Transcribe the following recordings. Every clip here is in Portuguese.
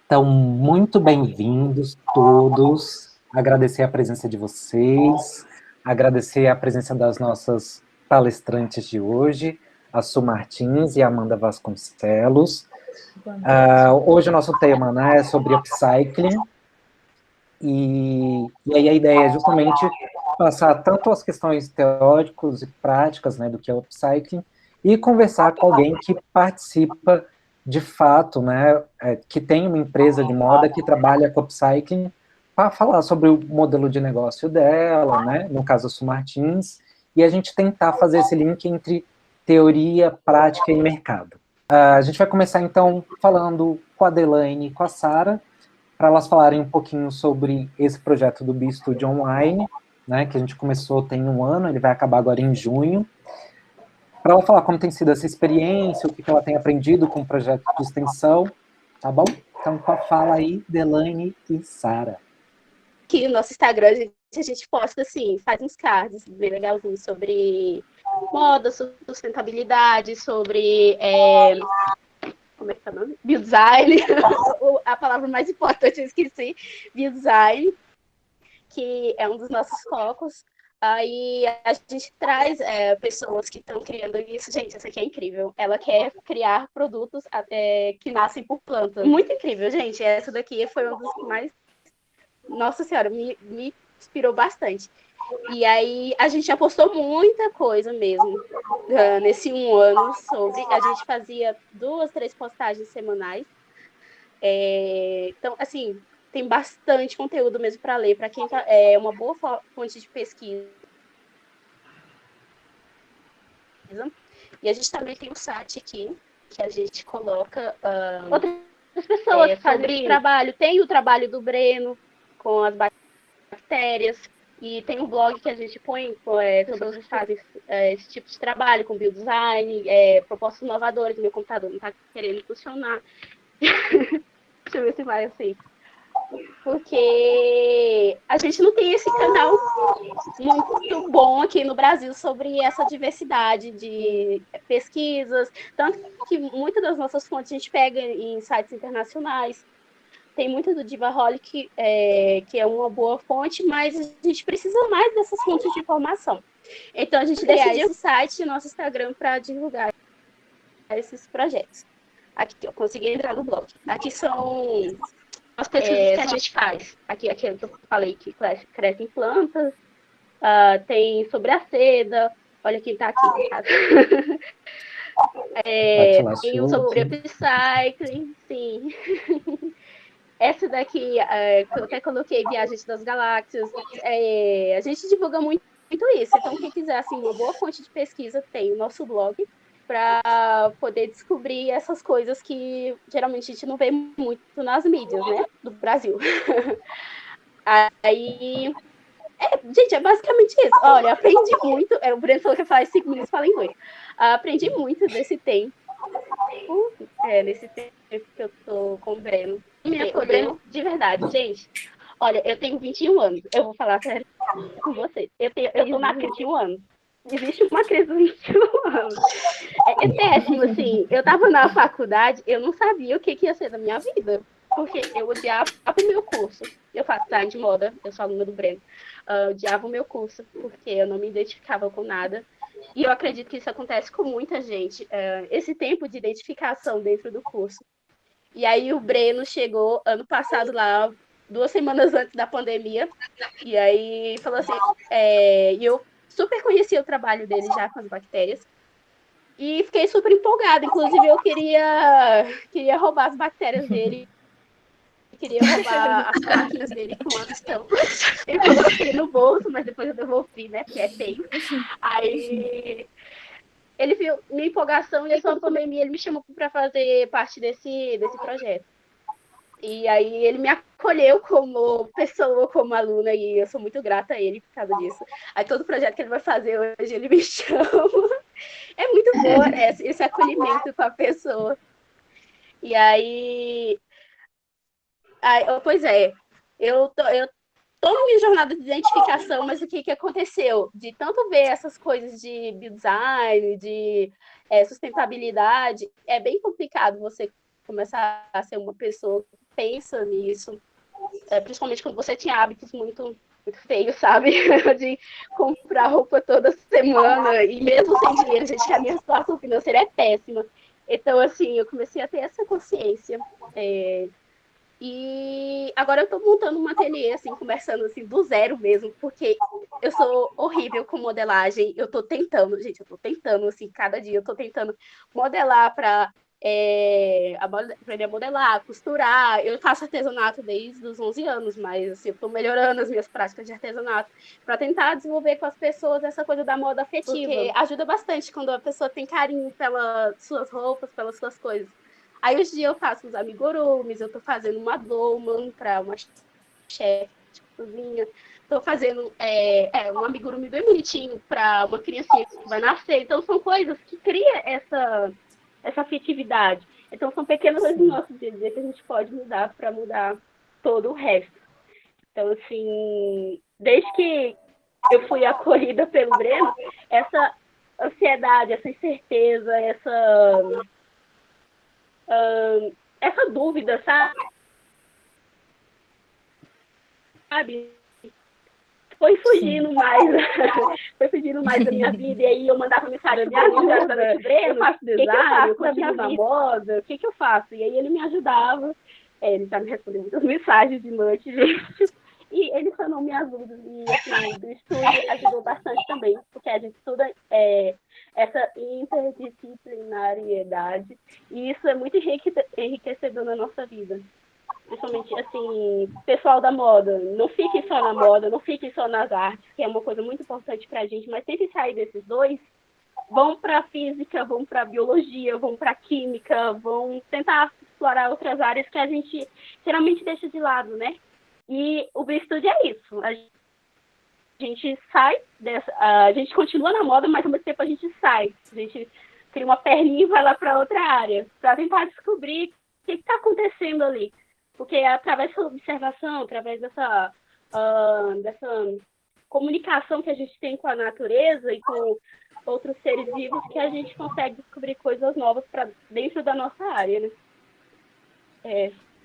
Então, muito bem-vindos todos. Agradecer a presença de vocês, agradecer a presença das nossas palestrantes de hoje, a Su Martins e a Amanda Vasconcelos. Hoje o nosso tema, né, é sobre upcycling, e aí a ideia é justamente passar tanto as questões teóricas e práticas, né, do que é o upcycling, e conversar com alguém que participa de fato, né, que tem uma empresa de moda que trabalha com upcycling, para falar sobre o modelo de negócio dela, né, no caso a Su Martins, e a gente tentar fazer esse link entre teoria, prática e mercado. A gente vai começar, então, falando com a Delaine e com a Sara, para elas falarem um pouquinho sobre esse projeto do BeStudio Online, né, que a gente começou tem um ano, ele vai acabar agora em junho, para ela falar como tem sido essa experiência, o que ela tem aprendido com o projeto de extensão, tá bom? Então, com a fala aí, Delaine e Sara. Aqui no nosso Instagram, a gente posta, assim, faz uns cards bem legalzinhos sobre moda, sustentabilidade, sobre como é que é o nome? Biodesign. A palavra mais importante eu esqueci. Biodesign, que é um dos nossos focos. Aí a gente traz pessoas que estão criando isso. Gente, essa aqui é incrível. Ela quer criar produtos que nascem por plantas. Muito incrível, gente. Essa daqui foi um dos que mais... Nossa Senhora, me inspirou bastante. E aí a gente já postou muita coisa mesmo nesse um ano sobre. A gente fazia 2, 3 postagens semanais. Então, assim, tem bastante conteúdo mesmo para ler, para quem é uma boa fonte de pesquisa. E a gente também tem um site aqui que a gente coloca outras pessoas que fazem esse trabalho. Tem o trabalho do Breno com as bactérias, e tem um blog que a gente põe pessoas que fazem esse tipo de trabalho com biodesign, propostas inovadoras. Meu computador não está querendo funcionar. Deixa eu ver se vai assim. Porque a gente não tem esse canal muito bom aqui no Brasil sobre essa diversidade de pesquisas, tanto que muitas das nossas fontes a gente pega em sites internacionais. Tem muito do Divaholic, que é uma boa fonte, mas a gente precisa mais dessas fontes de informação. Então, a gente decidiu esse site e nosso Instagram para divulgar esses projetos. Aqui, eu consegui entrar no blog. Aqui são as pesquisas que a gente faz. Aqui eu falei que cresce em plantas, tem sobre a seda. Olha quem está aqui. Tem um sobre upcycling, sim. Essa daqui, que eu até coloquei, Viagens das Galáxias, a gente divulga muito isso. Então, quem quiser assim, uma boa fonte de pesquisa, tem o nosso blog, para poder descobrir essas coisas que geralmente a gente não vê muito nas mídias, né, do Brasil. Aí, gente, é basicamente isso. Olha, aprendi muito. O Breno falou que faz 5 minutos, fala inglês. Aprendi muito nesse tempo, nesse tempo que eu tô com o Breno. O Breno, de verdade, gente. Olha, eu tenho 21 anos. Eu vou falar sério com vocês. Eu tô na crise de 21 anos. Existe uma crise de 21 anos. É péssimo, assim. Eu tava na faculdade, eu não sabia o que ia ser da minha vida. Porque eu odiava o meu curso. Eu faço design de moda, eu sou aluna do Breno. Eu odiava o meu curso, porque eu não me identificava com nada. E eu acredito que isso acontece com muita gente. Esse tempo de identificação dentro do curso. E aí o Breno chegou ano passado lá, 2 semanas antes da pandemia. E aí falou assim, e eu super conhecia o trabalho dele já com as bactérias. E fiquei super empolgada. Inclusive, eu queria roubar as bactérias dele. Queria roubar as plaquinhas dele com as estampas. Eu coloquei no bolso, mas depois eu devolvi, né? Porque é feio. Aí ele viu minha empolgação e a pandemia, ele me chamou para fazer parte desse projeto. E aí ele me acolheu como pessoa, como aluna, e eu sou muito grata a ele por causa disso. Aí todo projeto que ele vai fazer hoje, ele me chama. É muito bom esse acolhimento com a pessoa. E aí, pois é, eu tô na minha jornada de identificação, mas o que aconteceu? De tanto ver essas coisas de design, de sustentabilidade, é bem complicado você começar a ser uma pessoa pensa nisso, principalmente quando você tinha hábitos muito, muito feios, sabe? De comprar roupa toda semana, e mesmo sem dinheiro, gente, que a minha situação financeira é péssima. Então, assim, eu comecei a ter essa consciência. E agora eu tô montando um ateliê, assim, começando, assim, do zero mesmo, porque eu sou horrível com modelagem. Eu tô tentando, gente, assim, cada dia eu tô tentando modelar para aprender a modelar, costurar. Eu faço artesanato desde os 11 anos, mas, assim, eu tô melhorando as minhas práticas de artesanato para tentar desenvolver com as pessoas essa coisa da moda afetiva. Porque ajuda bastante quando a pessoa tem carinho pelas suas roupas, pelas suas coisas. Aí hoje em dia eu faço uns amigurumis, eu tô fazendo uma dolman para uma chefe de cozinha, tô fazendo um amigurumi bem bonitinho para uma criancinha que vai nascer. Então são coisas que criam essa afetividade. Então são pequenas coisas no nosso dia a dia que a gente pode mudar para mudar todo o resto. Então, assim, desde que eu fui acolhida pelo Breno, essa ansiedade, essa incerteza, essa dúvida, sabe? Foi fugindo mais da minha vida, e aí eu mandava mensagem, me ajuda, eu faço design, eu continuo na moda, o que eu faço? E aí ele me ajudava, ele já me respondeu muitas mensagens de noite, gente, e ele sanou minhas dúvidas, e assim, do estúdio ajudou bastante também, porque a gente estuda essa interdisciplinariedade, e isso é muito enriquecedor na nossa vida. Principalmente, assim, pessoal da moda, não fiquem só na moda, não fiquem só nas artes, que é uma coisa muito importante pra gente, mas tentem sair desses dois, vão pra física, vão pra biologia, vão pra química, vão tentar explorar outras áreas que a gente geralmente deixa de lado, né? E o Bistúdio é isso, a gente sai a gente continua na moda, mas ao mesmo tempo a gente sai, a gente cria uma perninha e vai lá pra outra área, pra tentar descobrir o que tá acontecendo ali. Porque é através dessa observação, através dessa comunicação que a gente tem com a natureza e com outros seres vivos que a gente consegue descobrir coisas novas para dentro da nossa área, né?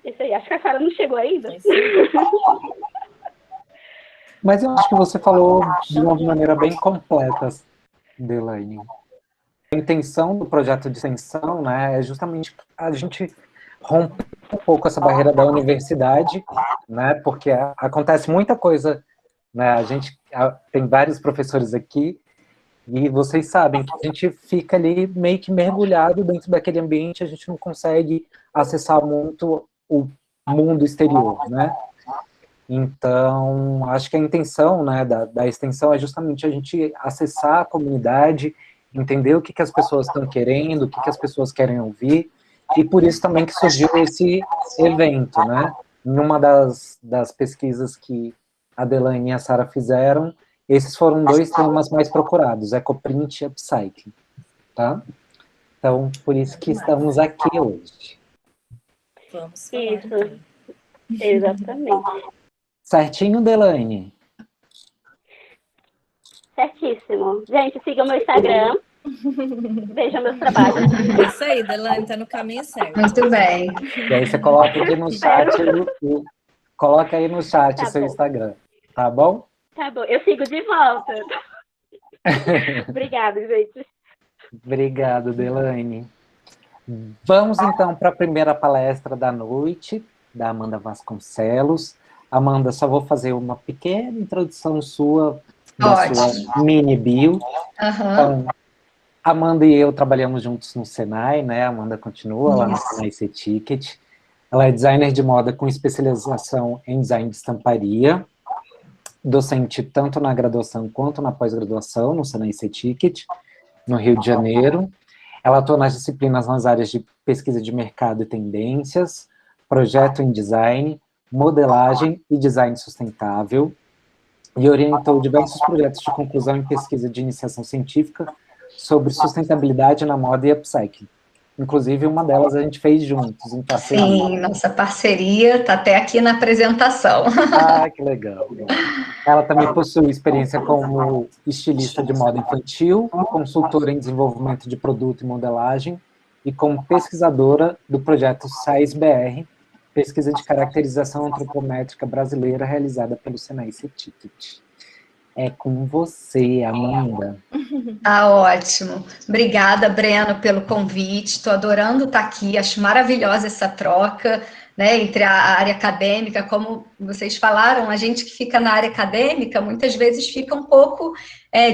Isso aí. Acho que a Sara não chegou ainda. Mas eu acho que você falou de uma maneira bem completa, Delaine. A intenção do projeto de extensão, né, é justamente a gente romper um pouco essa barreira da universidade, né, porque acontece muita coisa, né, a gente tem vários professores aqui, e vocês sabem que a gente fica ali meio que mergulhado dentro daquele ambiente, a gente não consegue acessar muito o mundo exterior, né. Então, acho que a intenção, né, da extensão é justamente a gente acessar a comunidade, entender o que as pessoas estão querendo, o que as pessoas querem ouvir, e por isso também que surgiu esse evento, né? Em uma das pesquisas que a Delaine e a Sara fizeram, esses foram 2 temas mais procurados, ecoprint e upcycling, tá? Então, por isso que estamos aqui hoje. Vamos falar, isso, então. Exatamente. Certinho, Delaine? Certíssimo. Gente, sigam meu Instagram. Vejam meus trabalhos. É isso aí, Delaine, tá no caminho certo. Muito bem. E aí você coloca aqui no chat, coloca aí no chat Tá seu bom. Instagram, tá bom? Tá bom, eu sigo de volta. Obrigada, gente. Obrigado, Delaine. Vamos então para a primeira palestra da noite, da Amanda Vasconcelos. Amanda, só vou fazer uma pequena introdução sua, da sua mini bio. Então, Amanda e eu trabalhamos juntos no Senai, né? A Amanda continua lá no Senai C-Ticket. Ela é designer de moda com especialização em design de estamparia, docente tanto na graduação quanto na pós-graduação no Senai C-Ticket, no Rio de Janeiro. Ela atua nas disciplinas nas áreas de pesquisa de mercado e tendências, projeto em design, modelagem e design sustentável, e orientou diversos projetos de conclusão em pesquisa de iniciação científica sobre sustentabilidade na moda e upcycling. Inclusive, uma delas a gente fez juntos, em parceria. Sim, nossa parceria está até aqui na apresentação. Ah, que legal. Ela também possui experiência como estilista de moda infantil, consultora em desenvolvimento de produto e modelagem, e como pesquisadora do projeto SAIS-BR, pesquisa de caracterização antropométrica brasileira realizada pelo Senai CETICT. É com você, Amanda. Ah, ótimo. Obrigada, Breno, pelo convite. Estou adorando estar aqui. Acho maravilhosa essa troca, né, entre a área acadêmica. Como vocês falaram, a gente que fica na área acadêmica muitas vezes fica um pouco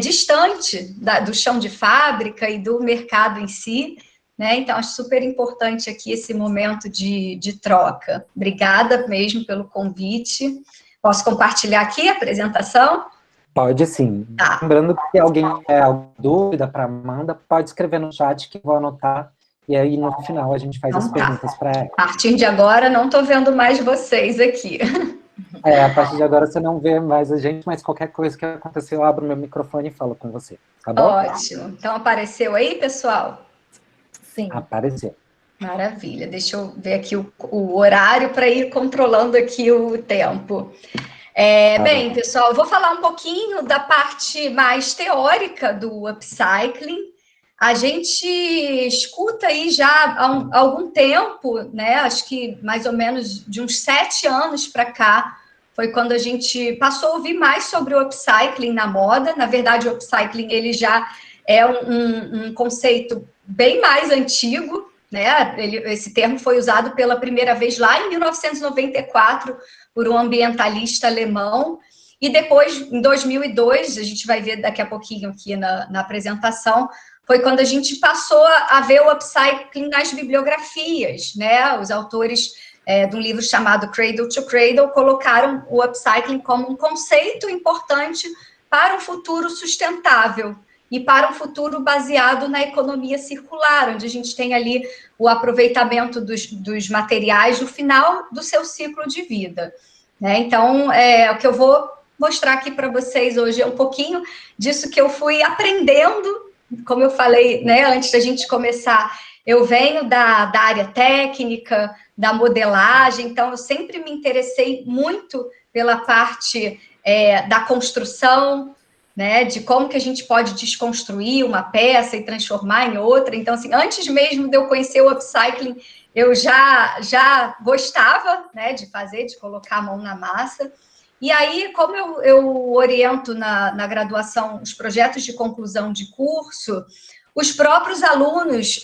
distante do chão de fábrica e do mercado em si, né? Então, acho super importante aqui esse momento de troca. Obrigada mesmo pelo convite. Posso compartilhar aqui a apresentação? Pode sim. Tá. Lembrando que alguém tiver alguma dúvida para Amanda, pode escrever no chat que eu vou anotar, e aí no final a gente faz as perguntas para ela. A partir de agora, não estou vendo mais vocês aqui. A partir de agora você não vê mais a gente, mas qualquer coisa que acontecer, eu abro meu microfone e falo com você, tá bom? Ótimo. Então, apareceu aí, pessoal? Sim. Apareceu. Maravilha. Deixa eu ver aqui o horário para ir controlando aqui o tempo. Bem, pessoal, eu vou falar um pouquinho da parte mais teórica do upcycling. A gente escuta aí já há algum tempo, né? Acho que mais ou menos de uns 7 anos para cá, foi quando a gente passou a ouvir mais sobre o upcycling na moda. Na verdade, o upcycling ele já é um conceito bem mais antigo, né? Esse termo foi usado pela primeira vez lá em 1994 por um ambientalista alemão, e depois, em 2002, a gente vai ver daqui a pouquinho aqui na apresentação, foi quando a gente passou a ver o upcycling nas bibliografias, né? Os autores de um livro chamado Cradle to Cradle colocaram o upcycling como um conceito importante para um futuro sustentável e para um futuro baseado na economia circular, onde a gente tem ali o aproveitamento dos materiais no final do seu ciclo de vida, né? Então, o que eu vou mostrar aqui para vocês hoje é um pouquinho disso que eu fui aprendendo. Como eu falei, né, antes da gente começar, eu venho da área técnica, da modelagem, então eu sempre me interessei muito pela parte da construção, né, de como que a gente pode desconstruir uma peça e transformar em outra. Então, assim, antes mesmo de eu conhecer o upcycling, eu já gostava, né, de fazer, de colocar a mão na massa. E aí, como eu oriento na graduação os projetos de conclusão de curso, os próprios alunos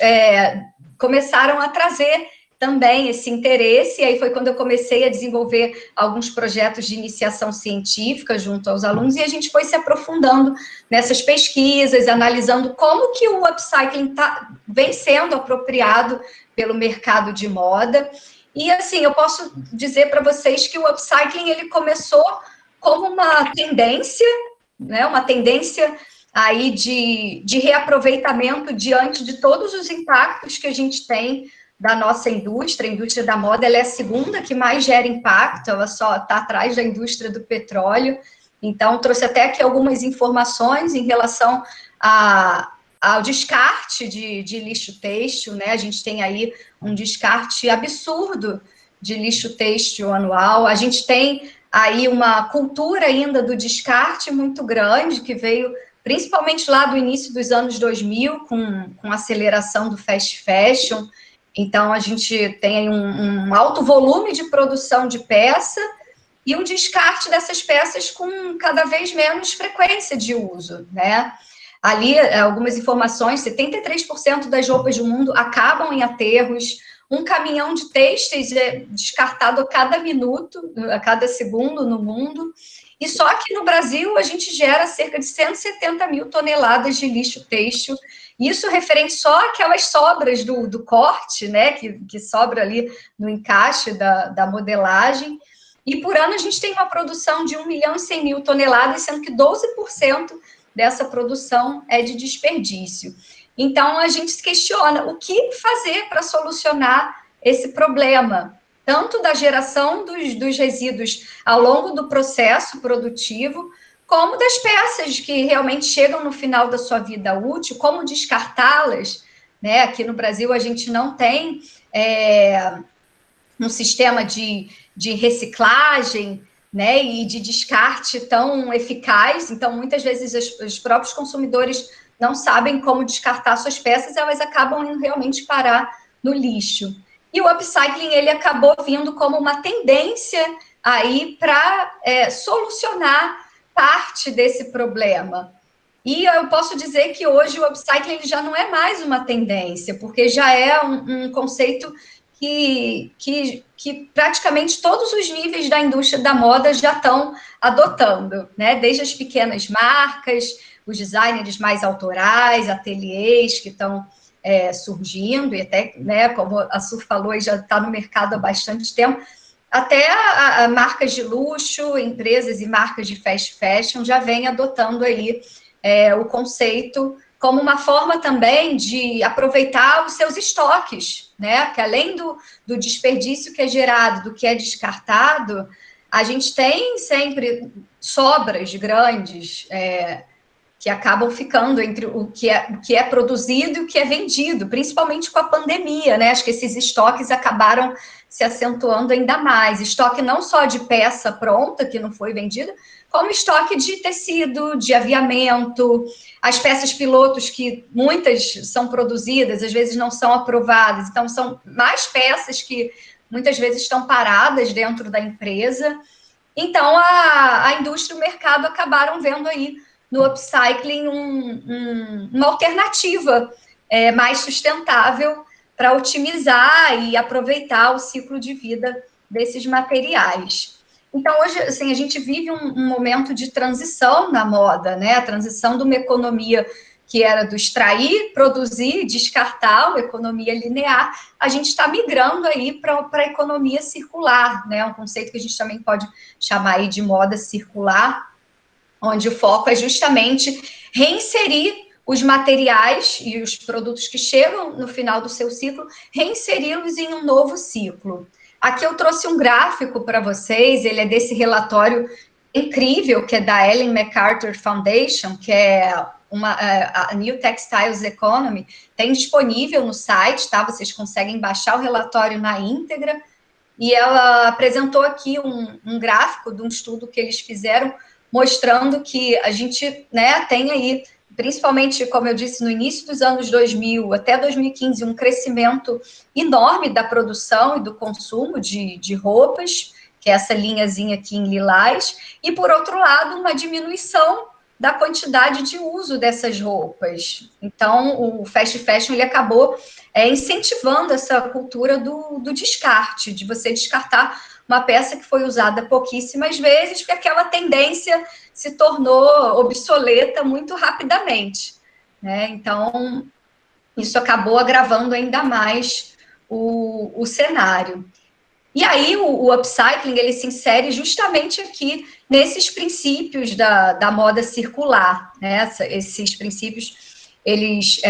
começaram a trazer também esse interesse, e aí foi quando eu comecei a desenvolver alguns projetos de iniciação científica junto aos alunos, e a gente foi se aprofundando nessas pesquisas, analisando como que o upcycling vem sendo apropriado pelo mercado de moda. E, assim, eu posso dizer para vocês que o upcycling, ele começou como uma tendência, né, uma tendência aí de reaproveitamento diante de todos os impactos que a gente tem da nossa indústria. A indústria da moda, ela é a segunda que mais gera impacto, ela só está atrás da indústria do petróleo. Então, trouxe até aqui algumas informações em relação ao descarte de lixo têxtil, né? A gente tem aí um descarte absurdo de lixo têxtil anual. A gente tem aí uma cultura ainda do descarte muito grande, que veio principalmente lá do início dos anos 2000, com a aceleração do fast fashion. Então, a gente tem aí um alto volume de produção de peça e um descarte dessas peças com cada vez menos frequência de uso, né? Ali, algumas informações, 73% das roupas do mundo acabam em aterros, um caminhão de têxteis é descartado a cada minuto, a cada segundo no mundo, e só aqui no Brasil a gente gera cerca de 170 mil toneladas de lixo têxtil, isso referente só àquelas sobras do corte, né, que sobra ali no encaixe da modelagem, e por ano a gente tem uma produção de 1.100.000 toneladas, sendo que 12% dessa produção é de desperdício. Então, a gente se questiona o que fazer para solucionar esse problema, tanto da geração dos resíduos ao longo do processo produtivo, como das peças que realmente chegam no final da sua vida útil, como descartá-las, né? Aqui no Brasil, a gente não tem um sistema de reciclagem, né, e de descarte tão eficaz. Então, muitas vezes, os próprios consumidores não sabem como descartar suas peças, elas acabam indo realmente parar no lixo. E o upcycling, ele acabou vindo como uma tendência aí para solucionar parte desse problema. E eu posso dizer que hoje o upcycling ele já não é mais uma tendência, porque já é um conceito que praticamente todos os níveis da indústria da moda já estão adotando, né? Desde as pequenas marcas, os designers mais autorais, ateliês que estão surgindo, e até, né, como a Su falou, já está no mercado há bastante tempo, até a marcas de luxo, empresas e marcas de fast fashion já vêm adotando aí o conceito como uma forma também de aproveitar os seus estoques, né? Que além do desperdício que é gerado, do que é descartado, a gente tem sempre sobras grandes que acabam ficando entre o que é produzido e o que é vendido, principalmente com a pandemia, né? Acho que esses estoques acabaram se acentuando ainda mais. Estoque não só de peça pronta, que não foi vendida, como estoque de tecido, de aviamento, as peças pilotos, que muitas são produzidas, às vezes não são aprovadas, então são mais peças que muitas vezes estão paradas dentro da empresa. Então, a indústria e o mercado acabaram vendo aí no upcycling uma alternativa mais sustentável para otimizar e aproveitar o ciclo de vida desses materiais. Então, hoje, assim, a gente vive um momento de transição na moda, né? A transição de uma economia que era do extrair, produzir, descartar, uma economia linear, a gente está migrando aí para a economia circular, né? Um conceito que a gente também pode chamar aí de moda circular, onde o foco é justamente reinserir os materiais e os produtos que chegam no final do seu ciclo, reinseri-los em um novo ciclo. Aqui eu trouxe um gráfico para vocês, ele é desse relatório incrível, que é da Ellen MacArthur Foundation, que é a New Textiles Economy, tem disponível no site, tá? Vocês conseguem baixar o relatório na íntegra, e ela apresentou aqui um gráfico de um estudo que eles fizeram, mostrando que a gente, né, tem aí, principalmente, como eu disse, no início dos anos 2000 até 2015, um crescimento enorme da produção e do consumo de roupas, que é essa linhazinha aqui em lilás, e, por outro lado, uma diminuição da quantidade de uso dessas roupas. Então, o fast fashion, ele acabou incentivando essa cultura do descarte, de você descartar uma peça que foi usada pouquíssimas vezes, porque aquela tendência se tornou obsoleta muito rapidamente, né? Então, isso acabou agravando ainda mais o cenário. E aí, o upcycling, ele se insere justamente aqui nesses princípios da moda circular, né? Esses princípios, eles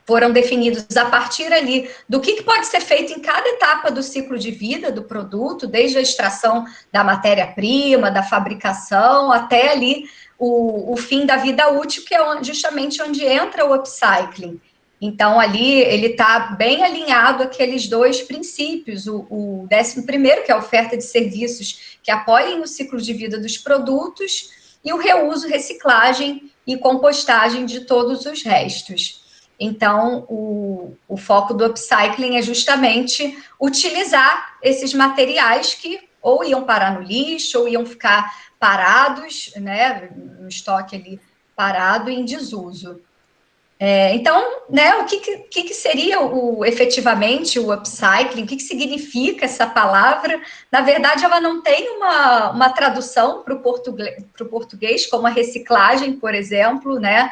foram definidos a partir ali do que pode ser feito em cada etapa do ciclo de vida do produto, desde a extração da matéria-prima, da fabricação, até ali o fim da vida útil, que é justamente onde entra o upcycling. Então, ali, ele está bem alinhado àqueles dois princípios, o 11º, que é a oferta de serviços que apoiem o ciclo de vida dos produtos, e o reuso, reciclagem e compostagem de todos os restos. Então, o foco do upcycling é justamente utilizar esses materiais que ou iam parar no lixo, ou iam ficar parados, né, no estoque ali parado em desuso. Então, né, o que seria efetivamente o upcycling? O que significa essa palavra? Na verdade, ela não tem uma tradução para o português, como a reciclagem, por exemplo, né?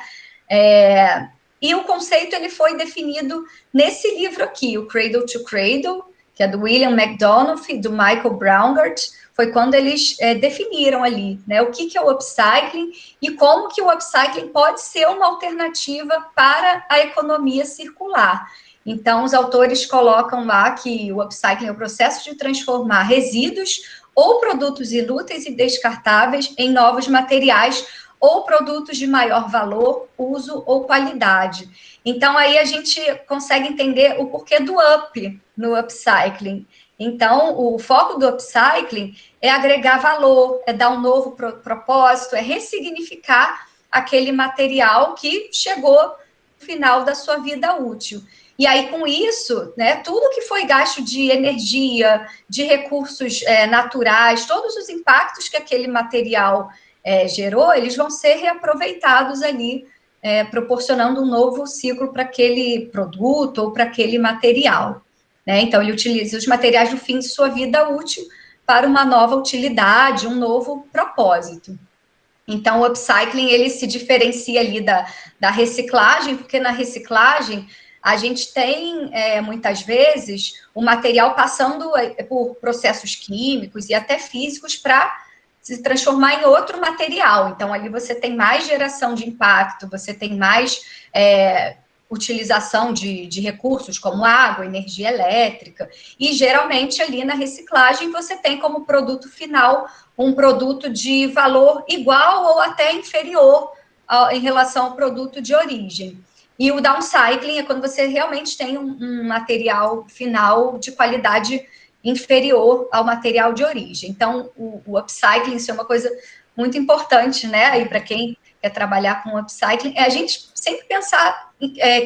E o conceito ele foi definido nesse livro aqui, o Cradle to Cradle, que é do William McDonough e do Michael Braungart. Foi quando eles definiram ali, né, o que é o upcycling e como que o upcycling pode ser uma alternativa para a economia circular. Então, os autores colocam lá que o upcycling é o processo de transformar resíduos ou produtos inúteis e descartáveis em novos materiais ou produtos de maior valor, uso ou qualidade. Então, aí a gente consegue entender o porquê do up no upcycling. Então, o foco do upcycling é agregar valor, é dar um novo propósito, é ressignificar aquele material que chegou no final da sua vida útil. E aí, com isso, né, tudo que foi gasto de energia, de recursos naturais, todos os impactos que aquele material gerou, eles vão ser reaproveitados ali, proporcionando um novo ciclo para aquele produto ou para aquele material. Né? Então, ele utiliza os materiais no fim de sua vida útil para uma nova utilidade, um novo propósito. Então, o upcycling, ele se diferencia ali da reciclagem, porque na reciclagem a gente tem, muitas vezes, o material passando por processos químicos e até físicos para se transformar em outro material. Então, ali você tem mais geração de impacto, você tem mais utilização de recursos como água, energia elétrica, e geralmente ali na reciclagem você tem como produto final um produto de valor igual ou até inferior em relação ao produto de origem. E o downcycling é quando você realmente tem um material final de qualidade inferior ao material de origem. Então, o upcycling, isso é uma coisa muito importante, né? Aí para quem quer trabalhar com upcycling, é a gente sempre pensar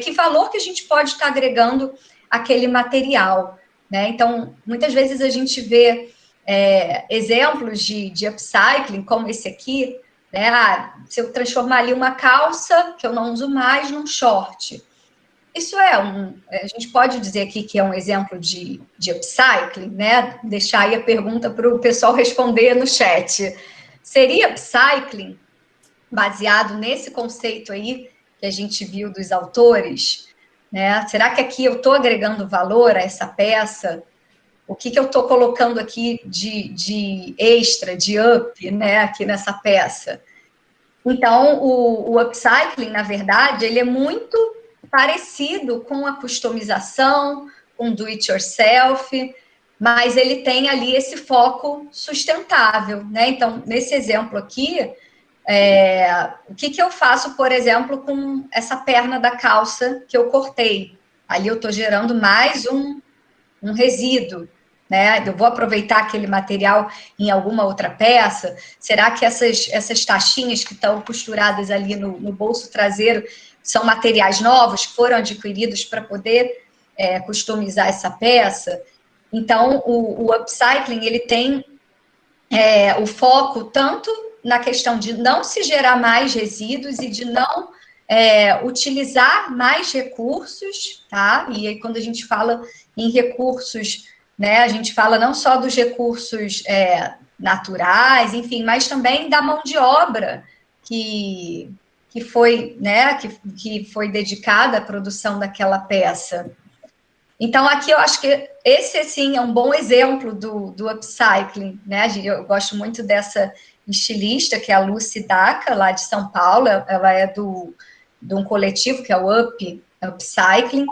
que valor que a gente pode estar agregando àquele material, né? Então, muitas vezes a gente vê exemplos de upcycling, como esse aqui, né? Se eu transformar ali uma calça, que eu não uso mais, num short. Isso a gente pode dizer aqui que é um exemplo de upcycling, né? Deixar aí a pergunta para o pessoal responder no chat. Seria upcycling, baseado nesse conceito aí que a gente viu dos autores, né? Será que aqui eu estou agregando valor a essa peça? O que eu estou colocando aqui de extra, de up, né, aqui nessa peça? Então, o upcycling, na verdade, ele é muito parecido com a customização, com do it yourself, mas ele tem ali esse foco sustentável, né? Então, nesse exemplo aqui, o que eu faço, por exemplo, com essa perna da calça que eu cortei? Ali eu estou gerando mais um resíduo, né? Eu vou aproveitar aquele material em alguma outra peça? Será que essas taxinhas que estão costuradas ali no bolso traseiro são materiais novos que foram adquiridos para poder customizar essa peça? Então, o upcycling, ele tem o foco tanto na questão de não se gerar mais resíduos e de não utilizar mais recursos, tá? E aí, quando a gente fala em recursos, né, a gente fala não só dos recursos naturais, enfim, mas também da mão de obra que foi, né, que foi dedicada à produção daquela peça. Então, aqui eu acho que esse, assim, é um bom exemplo do upcycling, né? Eu gosto muito dessa estilista, que é a Lucy Daca, lá de São Paulo. Ela é de um coletivo, que é o Upcycling,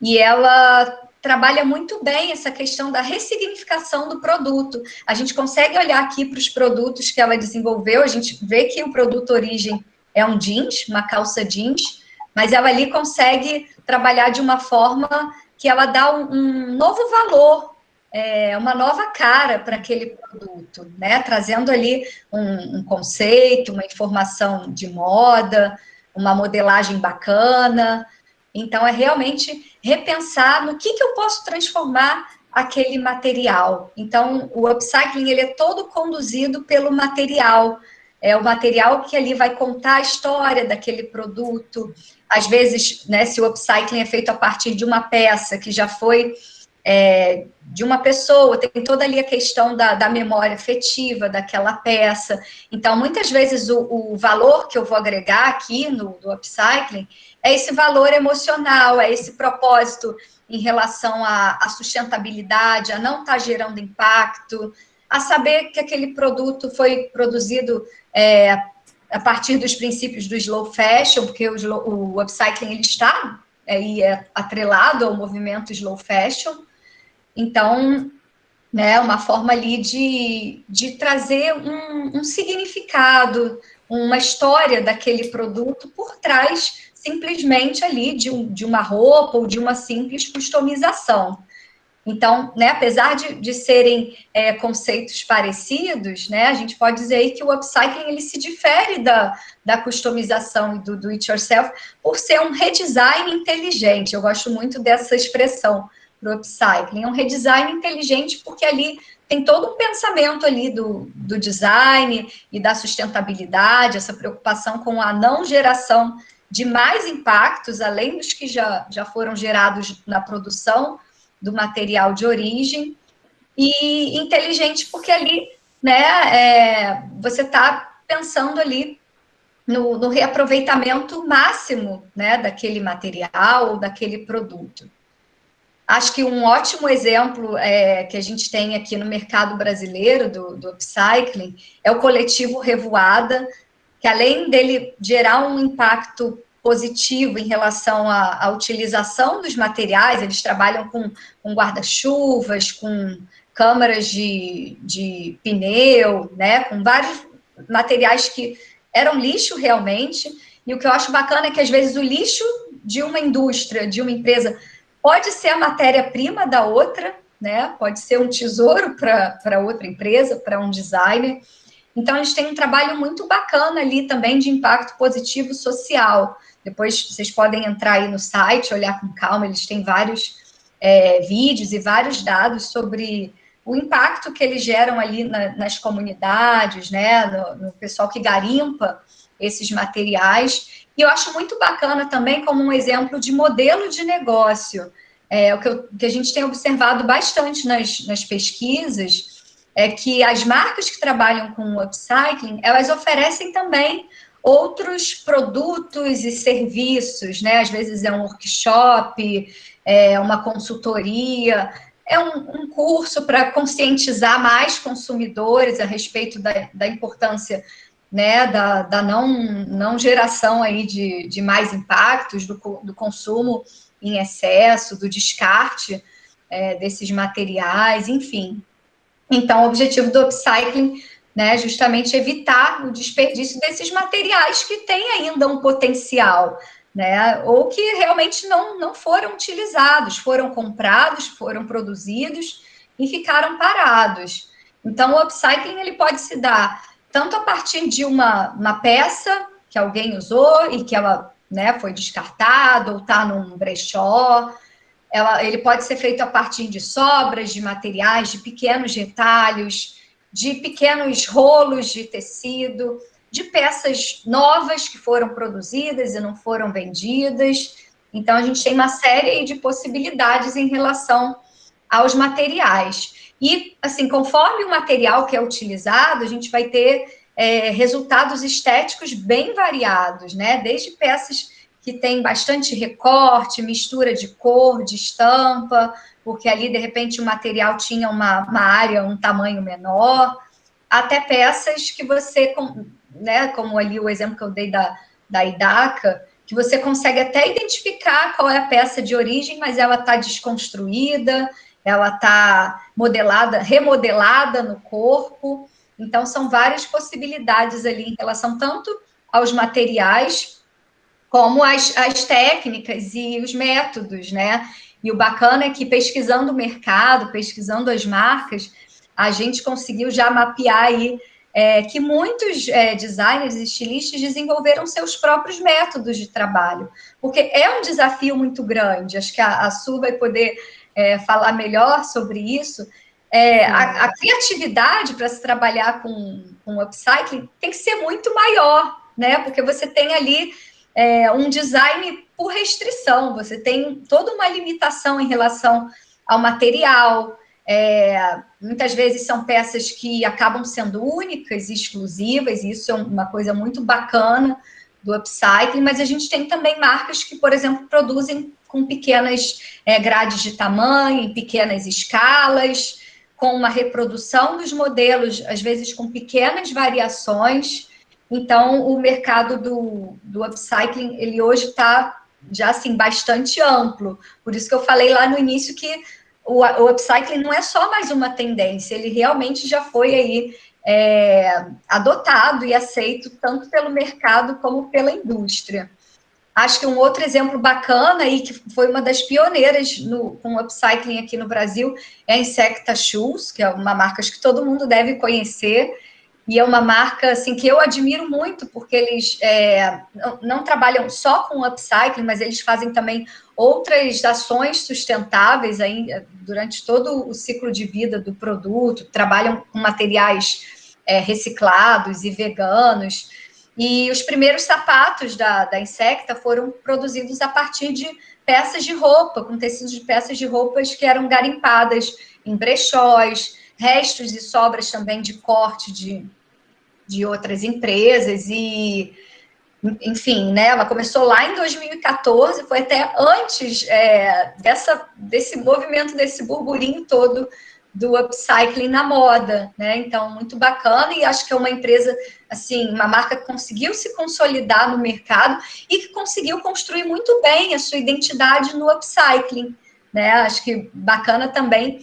e ela trabalha muito bem essa questão da ressignificação do produto. A gente consegue olhar aqui para os produtos que ela desenvolveu, a gente vê que o produto origem é um jeans, uma calça jeans, mas ela ali consegue trabalhar de uma forma que ela dá um novo valor, uma nova cara para aquele produto, né? Trazendo ali um conceito, uma informação de moda, uma modelagem bacana. Então, é realmente repensar no que eu posso transformar aquele material. Então, o upcycling, ele é todo conduzido pelo material. É o material que ali vai contar a história daquele produto. Às vezes, né, se o upcycling é feito a partir de uma peça que já foi de uma pessoa, tem toda ali a questão da memória afetiva daquela peça. Então, muitas vezes, o valor que eu vou agregar aqui do upcycling é esse valor emocional, é esse propósito em relação à sustentabilidade, a não estar gerando impacto, a saber que aquele produto foi produzido a partir dos princípios do slow fashion, porque o upcycling ele está atrelado ao movimento slow fashion. Então, né, uma forma ali de trazer um significado, uma história daquele produto por trás, simplesmente ali, de uma roupa ou de uma simples customização. Então, né, apesar de serem conceitos parecidos, né, a gente pode dizer aí que o upcycling ele se difere da customização e do do-it-yourself por ser um redesign inteligente. Eu gosto muito dessa expressão para o upcycling. É um redesign inteligente porque ali tem todo um pensamento ali do design e da sustentabilidade, essa preocupação com a não geração de mais impactos, além dos que já foram gerados na produção do material de origem, e inteligente porque ali, né, você está pensando ali no reaproveitamento máximo, né, daquele material ou daquele produto. Acho que um ótimo exemplo que a gente tem aqui no mercado brasileiro do upcycling é o coletivo Revoada, que além dele gerar um impacto positivo em relação à utilização dos materiais, eles trabalham com guarda-chuvas, com câmaras de pneu, né, com vários materiais que eram lixo realmente, e o que eu acho bacana é que às vezes o lixo de uma indústria, de uma empresa, pode ser a matéria-prima da outra, né, pode ser um tesouro para outra empresa, para um designer. Então, a gente tem um trabalho muito bacana ali também de impacto positivo social. Depois, vocês podem entrar aí no site, olhar com calma, eles têm vários vídeos e vários dados sobre o impacto que eles geram ali nas comunidades, né, no pessoal que garimpa esses materiais. E eu acho muito bacana também como um exemplo de modelo de negócio. O que a gente tem observado bastante nas pesquisas é que as marcas que trabalham com upcycling, elas oferecem também outros produtos e serviços, né? Às vezes é um workshop, é uma consultoria, é um curso para conscientizar mais consumidores a respeito da importância, né, da não geração aí de mais impactos, do consumo em excesso, do descarte desses materiais, enfim. Então, o objetivo do upcycling, né, é justamente evitar o desperdício desses materiais que têm ainda um potencial, né, ou que realmente não foram utilizados, foram comprados, foram produzidos e ficaram parados. Então, o upcycling ele pode se dar tanto a partir de uma peça que alguém usou e que ela, né, foi descartada ou está num brechó. Ele pode ser feito a partir de sobras de materiais, de pequenos retalhos, de pequenos rolos de tecido, de peças novas que foram produzidas e não foram vendidas. Então, a gente tem uma série de possibilidades em relação aos materiais. E, assim, conforme o material que é utilizado, a gente vai ter resultados estéticos bem variados, né? Desde peças que têm bastante recorte, mistura de cor, de estampa, porque ali, de repente, o material tinha uma área, um tamanho menor, até peças que você, né, como ali o exemplo que eu dei da Idaca, que você consegue até identificar qual é a peça de origem, mas ela está desconstruída, ela está remodelada no corpo. Então, são várias possibilidades ali em relação tanto aos materiais, como as técnicas e os métodos, né? E o bacana é que pesquisando o mercado, pesquisando as marcas, a gente conseguiu já mapear aí que muitos designers e estilistas desenvolveram seus próprios métodos de trabalho, porque é um desafio muito grande. Acho que a Su vai poder falar melhor sobre isso. A criatividade para se trabalhar com upcycling tem que ser muito maior, né? Porque você tem ali um design por restrição, você tem toda uma limitação em relação ao material. Muitas vezes são peças que acabam sendo únicas e exclusivas, e isso é uma coisa muito bacana do upcycling, mas a gente tem também marcas que, por exemplo, produzem com pequenas grades de tamanho, em pequenas escalas, com uma reprodução dos modelos, às vezes com pequenas variações. Então, o mercado do upcycling, ele hoje está já, assim, bastante amplo. Por isso que eu falei lá no início que o upcycling não é só mais uma tendência, ele realmente já foi aí adotado e aceito tanto pelo mercado como pela indústria. Acho que um outro exemplo bacana e que foi uma das pioneiras com upcycling aqui no Brasil é a Insecta Shoes, que é uma marca que todo mundo deve conhecer, e é uma marca assim, que eu admiro muito, porque eles não trabalham só com upcycling, mas eles fazem também outras ações sustentáveis aí, durante todo o ciclo de vida do produto, trabalham com materiais reciclados e veganos. E os primeiros sapatos da Insecta foram produzidos a partir de peças de roupa, com tecidos de peças de roupas que eram garimpadas em brechós, restos e sobras também de corte de outras empresas. E, enfim, né, ela começou lá em 2014, foi até antes desse movimento, desse burburinho todo do upcycling na moda, né? Então, muito bacana, e acho que é uma empresa, assim, uma marca que conseguiu se consolidar no mercado e que conseguiu construir muito bem a sua identidade no upcycling, né? Acho que bacana também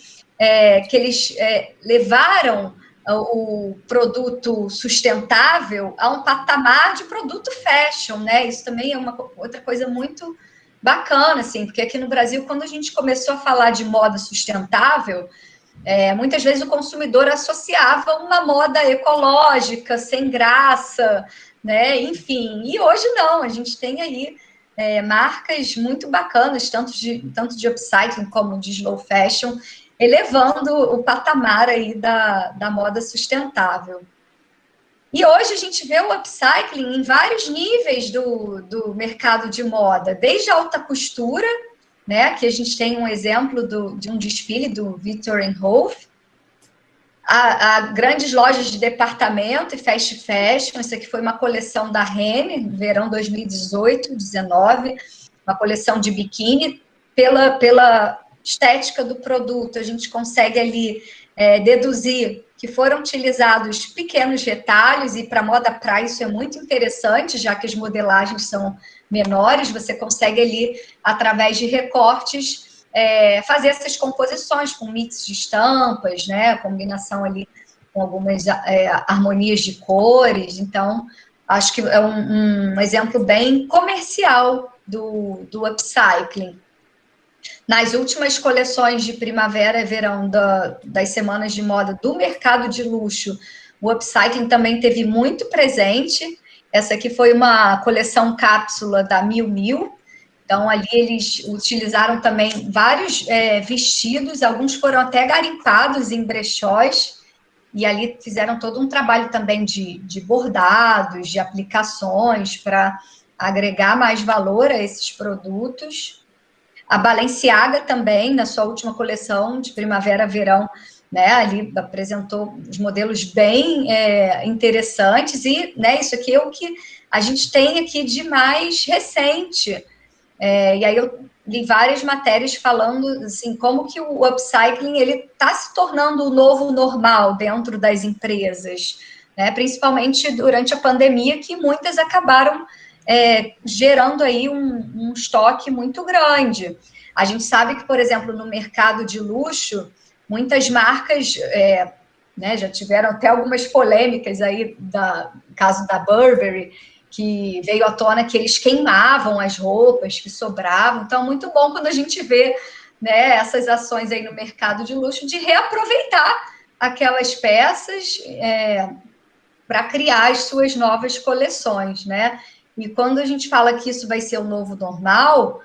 que eles levaram o produto sustentável a um patamar de produto fashion, né? Isso também é uma outra coisa muito bacana, assim, porque aqui no Brasil, quando a gente começou a falar de moda sustentável, muitas vezes o consumidor associava uma moda ecológica, sem graça, né? Enfim, e hoje não, a gente tem aí marcas muito bacanas, tanto de upcycling como de slow fashion, elevando o patamar aí da moda sustentável. E hoje a gente vê o upcycling em vários níveis do mercado de moda, desde a alta costura, né? Aqui a gente tem um exemplo de um desfile do Viktor & Rolf, a grandes lojas de departamento e fast fashion. Isso aqui foi uma coleção da Renner, verão 2018-19, uma coleção de biquíni. Pela estética do produto, a gente consegue ali deduzir que foram utilizados pequenos retalhos, e para moda praia isso é muito interessante, já que as modelagens são menores, você consegue ali, através de recortes, fazer essas composições com mix de estampas, né, combinação ali com algumas harmonias de cores. Então, acho que é um exemplo bem comercial do upcycling. Nas últimas coleções de primavera e verão das semanas de moda do mercado de luxo, o upcycling também teve muito presente. Essa aqui foi uma coleção cápsula da Miu Miu. Então, ali eles utilizaram também vários vestidos, alguns foram até garimpados em brechós, e ali fizeram todo um trabalho também de bordados, de aplicações, para agregar mais valor a esses produtos. A Balenciaga também, na sua última coleção de primavera-verão, né, ali apresentou os modelos bem interessantes, e né, isso aqui é o que a gente tem aqui de mais recente. E aí eu li várias matérias falando assim, como que o upcycling está se tornando o novo normal dentro das empresas, né, principalmente durante a pandemia, que muitas acabaram gerando aí um estoque muito grande. A gente sabe que, por exemplo, no mercado de luxo, muitas marcas né, já tiveram até algumas polêmicas aí, no caso da Burberry, que veio à tona que eles queimavam as roupas que sobravam. Então, muito bom quando a gente vê, né, essas ações aí no mercado de luxo de reaproveitar aquelas peças para criar as suas novas coleções, né? E quando a gente fala que isso vai ser o novo normal,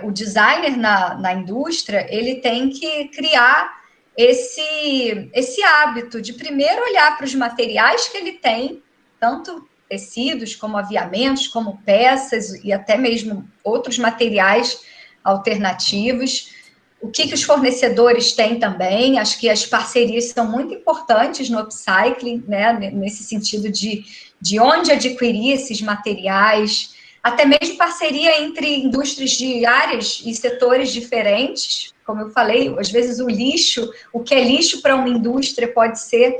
o designer na indústria, ele tem que criar esse hábito de primeiro olhar para os materiais que ele tem, tanto tecidos, como aviamentos, como peças e até mesmo outros materiais alternativos. O que os fornecedores têm também, acho que as parcerias são muito importantes no upcycling, né, nesse sentido de onde adquirir esses materiais, até mesmo parceria entre indústrias de áreas e setores diferentes. Como eu falei, às vezes o que é lixo para uma indústria pode ser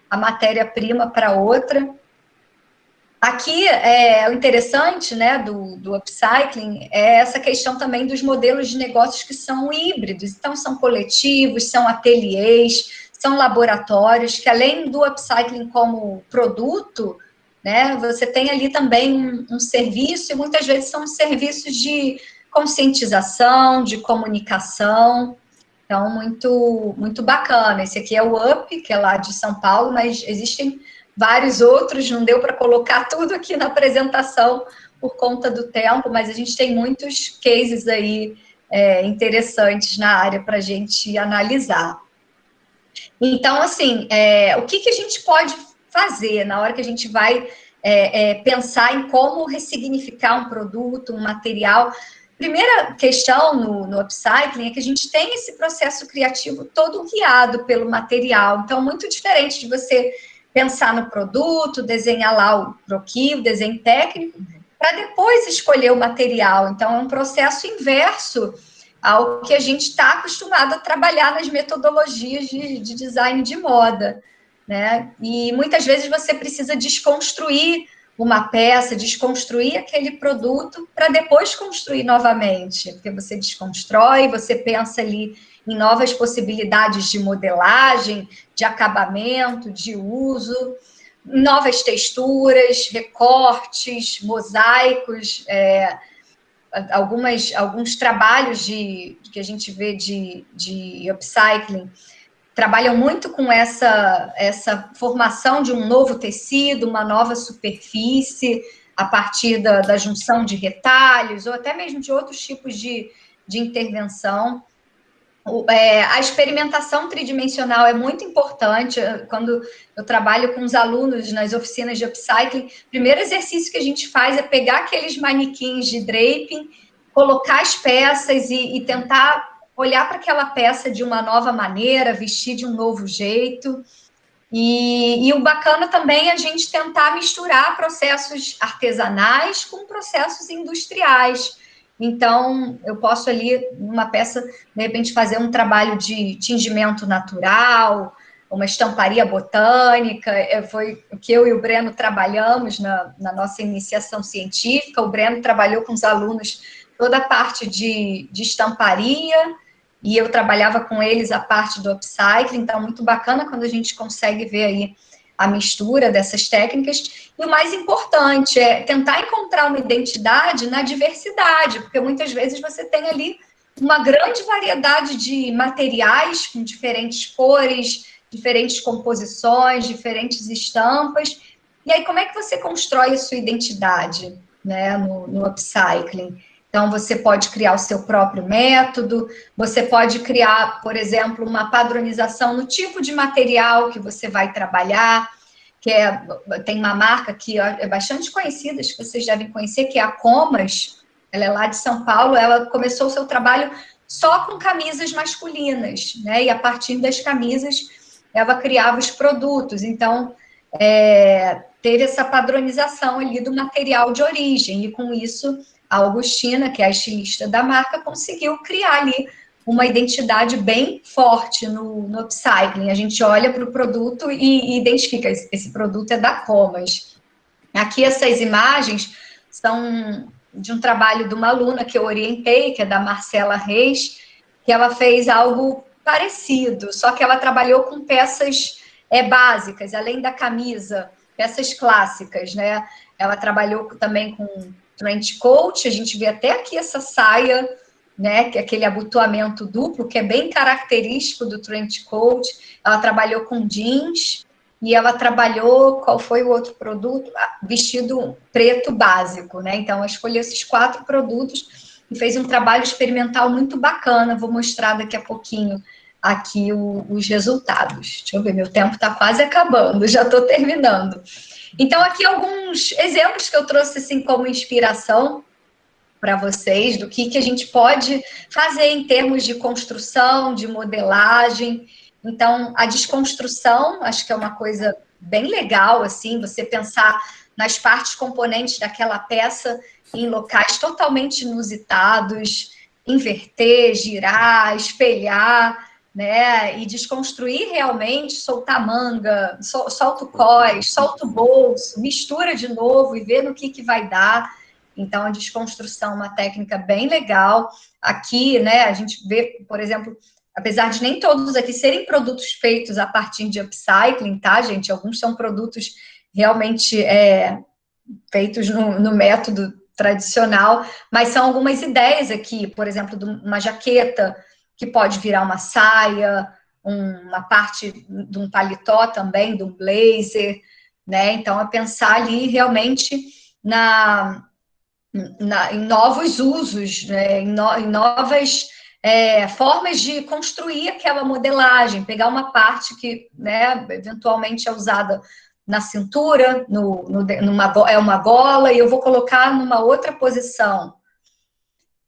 a matéria-prima para outra. Aqui, o interessante, né, do upcycling é essa questão também dos modelos de negócios que são híbridos. Então, são coletivos, são ateliês, são laboratórios, que além do upcycling como produto, né? Você tem ali também um serviço, e muitas vezes são serviços de conscientização, de comunicação. Então, muito, muito bacana. Esse aqui é o UP, que é lá de São Paulo, mas existem vários outros, não deu para colocar tudo aqui na apresentação por conta do tempo, mas a gente tem muitos cases aí interessantes na área para a gente analisar. Então, assim, o que a gente pode fazer na hora que a gente vai pensar em como ressignificar um produto, um material? Primeira questão no upcycling é que a gente tem esse processo criativo todo guiado pelo material. Então, muito diferente de você pensar no produto, desenhar lá o croquis, o desenho técnico, para depois escolher o material. Então, é um processo inverso ao que a gente está acostumado a trabalhar nas metodologias de design de moda, né? E muitas vezes você precisa desconstruir uma peça, desconstruir aquele produto para depois construir novamente, porque você desconstrói, você pensa ali em novas possibilidades de modelagem, de acabamento, de uso, novas texturas, recortes, mosaicos, alguns trabalhos que a gente vê de upcycling trabalham muito com essa formação de um novo tecido, uma nova superfície, a partir da junção de retalhos, ou até mesmo de outros tipos de intervenção. A experimentação tridimensional é muito importante. Quando eu trabalho com os alunos nas oficinas de upcycling, o primeiro exercício que a gente faz é pegar aqueles manequins de draping, colocar as peças e tentar olhar para aquela peça de uma nova maneira, vestir de um novo jeito. E o bacana também é a gente tentar misturar processos artesanais com processos industriais. Então, eu posso ali, numa peça, de repente, fazer um trabalho de tingimento natural, uma estamparia botânica. Foi o que eu e o Breno trabalhamos na nossa iniciação científica. O Breno trabalhou com os alunos toda a parte de estamparia, e eu trabalhava com eles a parte do upcycling. Então, muito bacana quando a gente consegue ver aí a mistura dessas técnicas. E o mais importante é tentar encontrar uma identidade na diversidade, porque muitas vezes você tem ali uma grande variedade de materiais com diferentes cores, diferentes composições, diferentes estampas. E aí, como é que você constrói a sua identidade, né, no upcycling? Então, você pode criar o seu próprio método, você pode criar, por exemplo, uma padronização no tipo de material que você vai trabalhar, tem uma marca que é bastante conhecida, acho que vocês devem conhecer, que é a Comas. Ela é lá de São Paulo. Ela começou o seu trabalho só com camisas masculinas, né? E a partir das camisas, ela criava os produtos. Então, teve essa padronização ali do material de origem, e com isso a Augustina, que é a estilista da marca, conseguiu criar ali uma identidade bem forte no upcycling. A gente olha para o produto e identifica, esse produto é da Comas. Aqui essas imagens são de um trabalho de uma aluna que eu orientei, que é da Marcela Reis, que ela fez algo parecido, só que ela trabalhou com peças básicas, além da camisa, peças clássicas, né? Ela trabalhou também com trench coat, a gente vê até aqui essa saia, né, que é aquele abotoamento duplo, que é bem característico do trench coat. Ela trabalhou com jeans, e ela trabalhou, qual foi o outro produto? Vestido preto básico, né? Então, ela escolheu esses 4 produtos e fez um trabalho experimental muito bacana. Vou mostrar daqui a pouquinho aqui os resultados. Deixa eu ver, meu tempo está quase acabando, já estou terminando. Então, aqui alguns exemplos que eu trouxe assim como inspiração para vocês, do que a gente pode fazer em termos de construção, de modelagem. Então, a desconstrução, acho que é uma coisa bem legal, assim, você pensar nas partes componentes daquela peça em locais totalmente inusitados, inverter, girar, espelhar, né, e desconstruir realmente, soltar manga, solta o cós, solta o bolso, mistura de novo e vê no que vai dar. Então, a desconstrução é uma técnica bem legal. Aqui, né, a gente vê, por exemplo, apesar de nem todos aqui serem produtos feitos a partir de upcycling, tá, gente? Alguns são produtos realmente feitos no método tradicional, mas são algumas ideias aqui, por exemplo, de uma jaqueta que pode virar uma saia, uma parte de um paletó também, de um blazer, né? Então, é pensar ali realmente em novos usos, né? em novas formas de construir aquela modelagem, pegar uma parte que, né, eventualmente é usada na cintura, é uma gola, e eu vou colocar numa outra posição.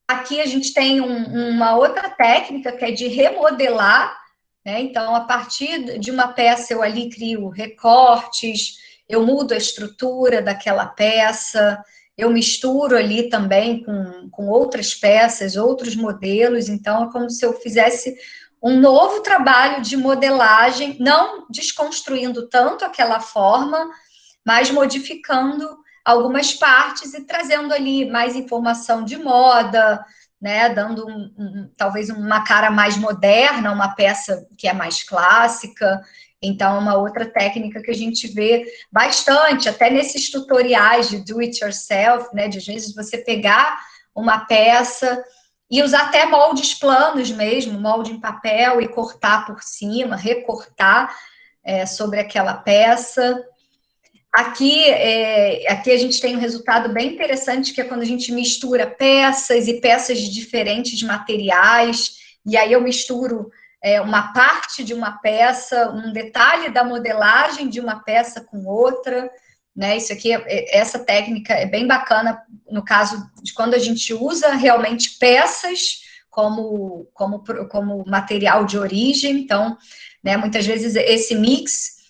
Aqui a gente tem uma outra técnica que é de remodelar, né? Então, a partir de uma peça, eu ali crio recortes, eu mudo a estrutura daquela peça, eu misturo ali também com outras peças, outros modelos, então é como se eu fizesse um novo trabalho de modelagem, não desconstruindo tanto aquela forma, mas modificando algumas partes e trazendo ali mais informação de moda, né, dando talvez uma cara mais moderna, uma peça que é mais clássica. Então, uma outra técnica que a gente vê bastante, até nesses tutoriais de do it yourself, né, de às vezes você pegar uma peça e usar até moldes planos mesmo, molde em papel e cortar por cima, recortar sobre aquela peça. Aqui a gente tem um resultado bem interessante, que é quando a gente mistura peças e peças de diferentes materiais, e aí eu misturo uma parte de uma peça, um detalhe da modelagem de uma peça com outra, né? Isso aqui, essa técnica é bem bacana no caso de quando a gente usa realmente peças como material de origem. Então, né, muitas vezes esse mix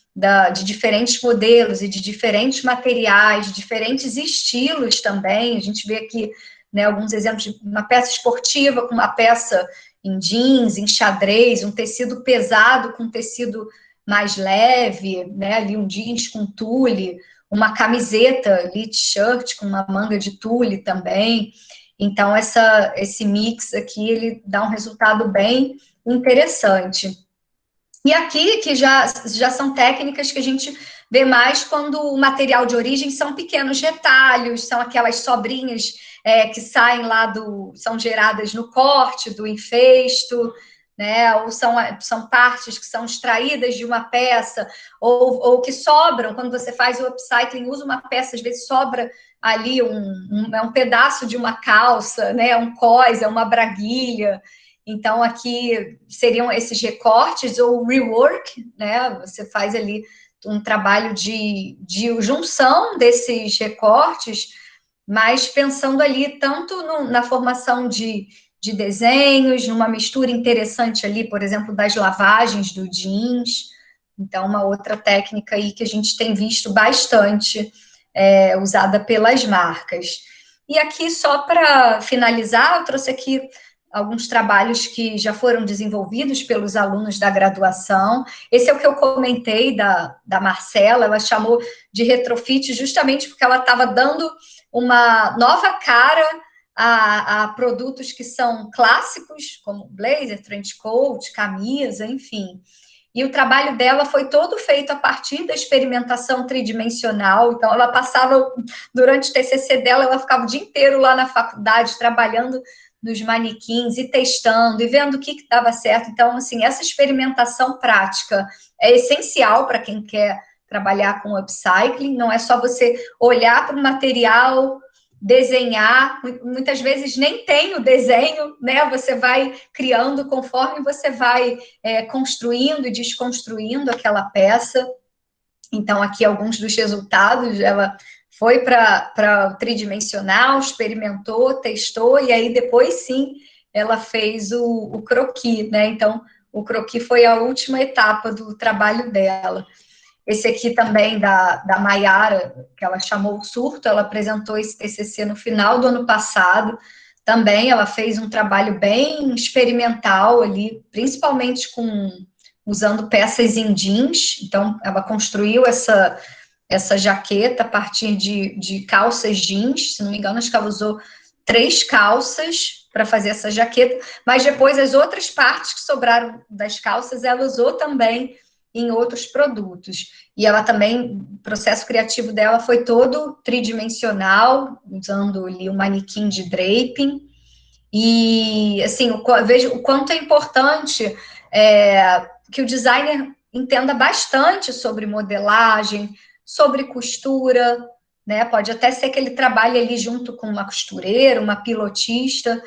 de diferentes modelos e de diferentes materiais, de diferentes estilos também. A gente vê aqui, né, alguns exemplos de uma peça esportiva com uma peça em jeans, em xadrez, um tecido pesado com um tecido mais leve, né, ali um jeans com tule, uma camiseta ali, t-shirt com uma manga de tule também. Então, esse mix aqui, ele dá um resultado bem interessante. E aqui, que já são técnicas que a gente vê mais quando o material de origem são pequenos retalhos, são aquelas sobrinhas que saem lá são geradas no corte do enfesto, né? Ou são partes que são extraídas de uma peça, ou que sobram, quando você faz o upcycling, usa uma peça, às vezes sobra ali um pedaço de uma calça, né? Um cós, uma braguilha. Então, aqui seriam esses recortes ou rework, né? Você faz ali um trabalho de junção desses recortes, mas pensando ali tanto na formação de desenhos, numa mistura interessante ali, por exemplo, das lavagens do jeans. Então, uma outra técnica aí que a gente tem visto bastante usada pelas marcas. E aqui, só para finalizar, eu trouxe aqui alguns trabalhos que já foram desenvolvidos pelos alunos da graduação. Esse é o que eu comentei da Marcela, ela chamou de retrofit justamente porque ela estava dando uma nova cara a produtos que são clássicos, como blazer, trench coat, camisa, enfim. E o trabalho dela foi todo feito a partir da experimentação tridimensional. Então, ela passava, durante o TCC dela, ela ficava o dia inteiro lá na faculdade, trabalhando nos manequins e testando e vendo o que dava certo. Então, assim, essa experimentação prática é essencial para quem quer trabalhar com upcycling. Não é só você olhar para o material, desenhar, muitas vezes nem tem o desenho, né? Você vai criando conforme você vai construindo e desconstruindo aquela peça. Então, aqui alguns dos resultados, ela foi para o tridimensional, experimentou, testou, e aí depois sim ela fez o croquis, né? Então, o croquis foi a última etapa do trabalho dela. Esse aqui também da Maiara, que ela chamou o surto, ela apresentou esse TCC no final do ano passado. Também ela fez um trabalho bem experimental ali, principalmente usando peças em jeans. Então, ela construiu essa jaqueta a partir de calças jeans. Se não me engano, acho que ela usou 3 calças para fazer essa jaqueta, mas depois as outras partes que sobraram das calças, ela usou também em outros produtos. E ela também, o processo criativo dela foi todo tridimensional, usando ali um manequim de draping. E, assim, eu vejo o quanto é importante que o designer entenda bastante sobre modelagem, sobre costura, né? Pode até ser que ele trabalhe ali junto com uma costureira, uma pilotista,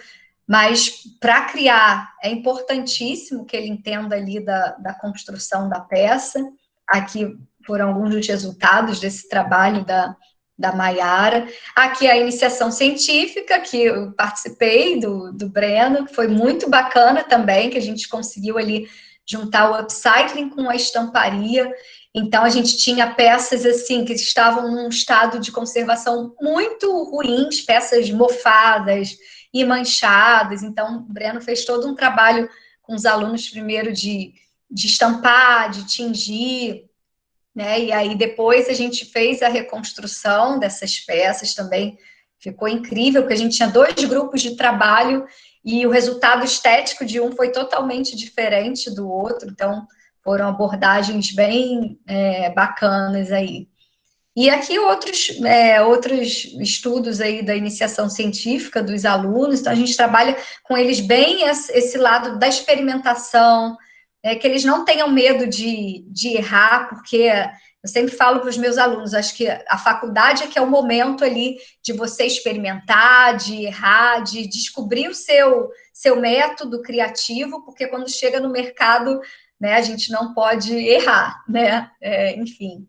mas para criar é importantíssimo que ele entenda ali da construção da peça. Aqui foram alguns dos resultados desse trabalho da Maiara. Aqui a iniciação científica, que eu participei do Breno, que foi muito bacana também, que a gente conseguiu ali juntar o upcycling com a estamparia. Então, a gente tinha peças, assim, que estavam num estado de conservação muito ruins, peças mofadas e manchadas. Então, o Breno fez todo um trabalho com os alunos, primeiro, de estampar, de tingir, né? E aí, depois, a gente fez a reconstrução dessas peças também. Ficou incrível, porque a gente tinha 2 grupos de trabalho e o resultado estético de um foi totalmente diferente do outro. Então, foram abordagens bem bacanas aí. E aqui outros estudos aí da iniciação científica dos alunos, então a gente trabalha com eles bem esse lado da experimentação, que eles não tenham medo de errar, porque eu sempre falo para os meus alunos, acho que a faculdade é que é o momento ali de você experimentar, de errar, de descobrir o seu método criativo, porque quando chega no mercado, né, a gente não pode errar, né? Enfim.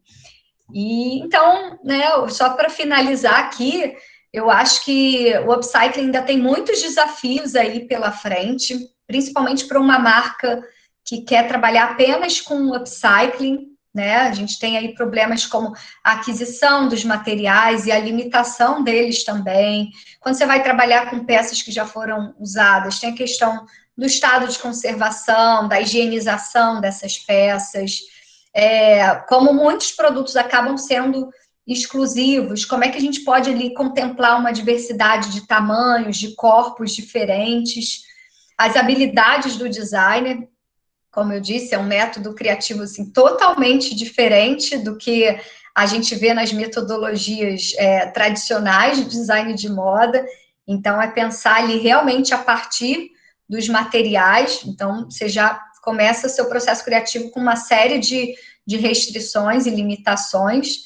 E então, né, só para finalizar aqui, eu acho que o upcycling ainda tem muitos desafios aí pela frente, principalmente para uma marca que quer trabalhar apenas com upcycling, né? A gente tem aí problemas como a aquisição dos materiais e a limitação deles também. Quando você vai trabalhar com peças que já foram usadas, tem a questão do estado de conservação, da higienização dessas peças. Como muitos produtos acabam sendo exclusivos, como é que a gente pode ali contemplar uma diversidade de tamanhos, de corpos diferentes, as habilidades do designer, como eu disse, é um método criativo assim, totalmente diferente do que a gente vê nas metodologias tradicionais de design de moda. Então, é pensar ali realmente a partir dos materiais. Então, você já começa o seu processo criativo com uma série de restrições e limitações.